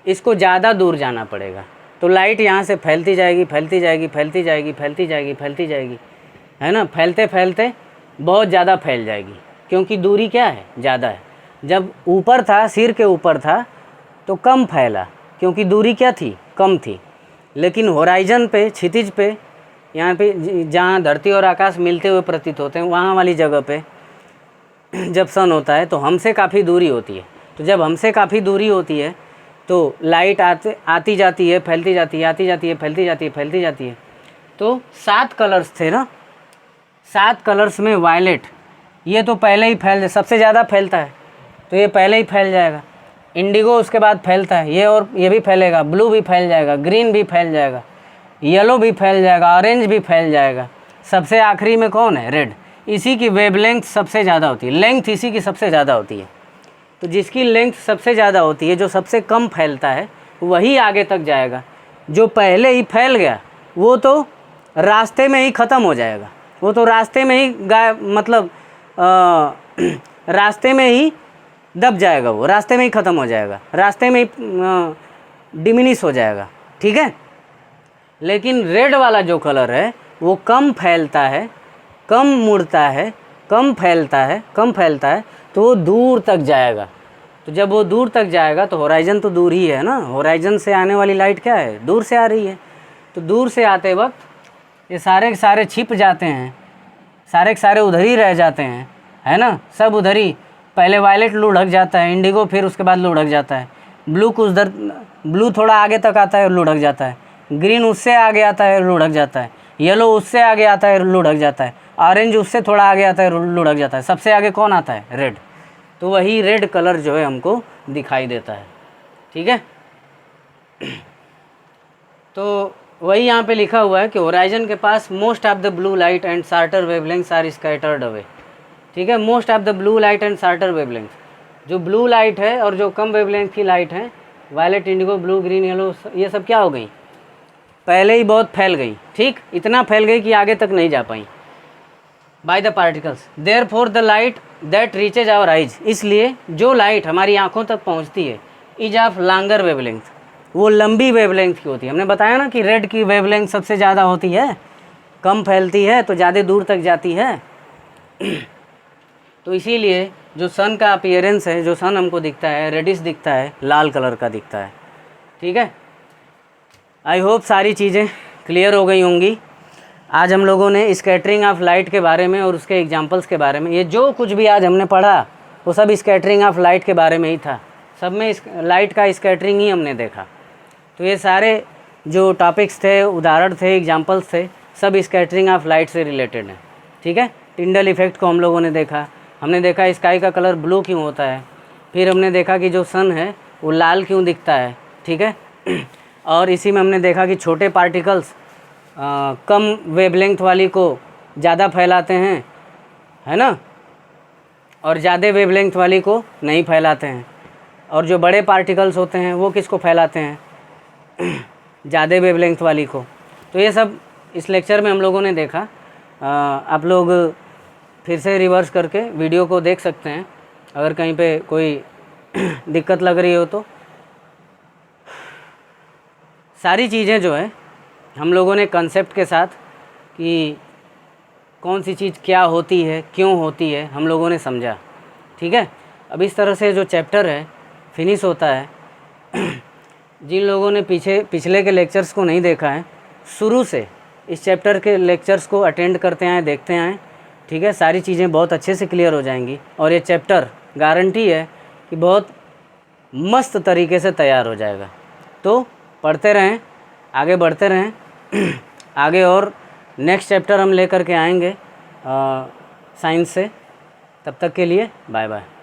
इसको ज़्यादा दूर जाना पड़ेगा, तो लाइट यहाँ से फैलती जाएगी, फैलती जाएगी, फैलती जाएगी, फैलती जाएगी, फैलती जाएगी, है ना। फैलते फैलते बहुत ज़्यादा फैल जाएगी क्योंकि दूरी क्या है, ज़्यादा है। जब ऊपर था, सिर के ऊपर था तो कम फैला क्योंकि दूरी क्या थी, कम थी। लेकिन होराइजन पे, क्षितिज पे, यहाँ पे जहाँ धरती और आकाश मिलते हुए प्रतीत होते हैं, वहाँ वाली जगह पे जब सन होता है तो हमसे काफ़ी दूरी होती है। तो जब हमसे काफ़ी दूरी होती है तो लाइट आती जाती है, फैलती जाती है, आती जाती है, फैलती जाती है, फैलती जाती है। तो 7 कलर्स थे ना, 7 कलर्स में वायलेट, ये तो पहले ही सबसे ज़्यादा फैलता है, तो ये पहले ही फैल जाएगा। इंडिगो उसके बाद फैलता है, ये और ये भी फैलेगा, ब्लू भी फैल जाएगा, ग्रीन भी फैल जाएगा, येलो भी फैल जाएगा, ऑरेंज भी फैल जाएगा। सबसे आखिरी में कौन है, रेड। इसी की वेवलेंथ सबसे ज़्यादा होती है, लेंथ इसी की सबसे ज़्यादा होती है। तो जिसकी लेंथ सबसे ज़्यादा होती है, जो सबसे कम फैलता है, वही आगे तक जाएगा। जो पहले ही फैल गया वो तो रास्ते में ही ख़त्म हो जाएगा, वो तो रास्ते में ही मतलब रास्ते में ही दब जाएगा, वो रास्ते में ही ख़त्म हो जाएगा, रास्ते में ही डिमिनिश हो जाएगा, ठीक है। लेकिन रेड वाला जो कलर है वो कम फैलता है, कम मुड़ता है, कम फैलता है, कम फैलता है, तो वो दूर तक जाएगा। तो जब वो दूर तक जाएगा तो होराइजन तो दूर ही है ना, होराइजन से आने वाली लाइट क्या है, दूर से आ रही है। तो दूर से आते वक्त ये सारे के सारे छिप जाते हैं, सारे के सारे उधर ही रह जाते हैं, है ना, सब उधर ही। पहले वायलेट लुढ़क जाता है, इंडिगो फिर उसके बाद लुढ़क जाता है, ब्लू कुछ उधर, ब्लू थोड़ा आगे तक आता है और लुढ़क जाता है, ग्रीन उससे आगे आता है लुढ़क जाता है, येलो उससे आगे आता है लुढ़क जाता है, ऑरेंज उससे थोड़ा आगे आता है लुढ़क जाता है, सबसे आगे कौन आता है, रेड। तो वही रेड कलर जो है हमको दिखाई देता है, ठीक है। तो वही यहाँ पे लिखा हुआ है कि होराइजन के पास most of the blue light and shorter wavelengths are scattered away, ठीक है। Most of the blue light and shorter wavelength, जो ब्लू लाइट है और जो कम वेवलेंथ की लाइट है, violet, indigo, blue, green, yellow, ये सब क्या हो गई, पहले ही बहुत फैल गई, ठीक, इतना फैल गई कि आगे तक नहीं जा पाई by the particles. Therefore the light that reaches our eyes, इसलिए जो लाइट हमारी आंखों तक पहुंचती है, इज ऑफ लॉन्गर वेवलेंथ, वो लंबी वेवलेंथ की होती है। हमने बताया ना कि रेड की वेवलेंथ सबसे ज़्यादा होती है, कम फैलती है तो ज़्यादा दूर तक जाती है। तो इसीलिए जो सन का अपीयरेंस है, जो सन हमको दिखता है रेडिश दिखता है, लाल कलर का दिखता है। ठीक है, आई होप सारी चीज़ें क्लियर हो गई होंगी। आज हम लोगों ने स्कैटरिंग ऑफ लाइट के बारे में और उसके एग्जांपल्स के बारे में, ये जो कुछ भी आज हमने पढ़ा वो सब स्कैटरिंग ऑफ लाइट के बारे में ही था। सब में लाइट का स्कैटरिंग ही हमने देखा। तो ये सारे जो टॉपिक्स थे, उदाहरण थे, एग्जांपल्स थे, सब स्कैटरिंग ऑफ लाइट से रिलेटेड हैं। ठीक है, टिंडल इफ़ेक्ट को हम लोगों ने देखा। हमने देखा स्काई का कलर ब्लू क्यों होता है। फिर हमने देखा कि जो सन है वो लाल क्यों दिखता है। ठीक है, और इसी में हमने देखा कि छोटे पार्टिकल्स कम वेवलेंथ वाली को ज़्यादा फैलाते हैं, है ना, और ज़्यादा वेवलेंथ वाली को नहीं फैलाते हैं। और जो बड़े पार्टिकल्स होते हैं वो किसको फैलाते हैं, ज़्यादा वेवलेंथ वाली को। तो ये सब इस लेक्चर में हम लोगों ने देखा। आप लोग फिर से रिवर्स करके वीडियो को देख सकते हैं अगर कहीं पे कोई दिक्कत लग रही हो तो। सारी चीज़ें जो है हम लोगों ने कंसेप्ट के साथ कि कौन सी चीज़ क्या होती है, क्यों होती है, हम लोगों ने समझा। ठीक है, अब इस तरह से जो चैप्टर है फिनिश होता है। जिन लोगों ने पिछले के लेक्चर्स को नहीं देखा है, शुरू से इस चैप्टर के लेक्चर्स को अटेंड करते आएँ, देखते आएँ। ठीक है, सारी चीज़ें बहुत अच्छे से क्लियर हो जाएंगी और ये चैप्टर गारंटी है कि बहुत मस्त तरीके से तैयार हो जाएगा। तो पढ़ते रहें, आगे बढ़ते रहें। आगे और नेक्स्ट चैप्टर हम लेकर के आएंगे साइंस से। तब तक के लिए बाय बाय।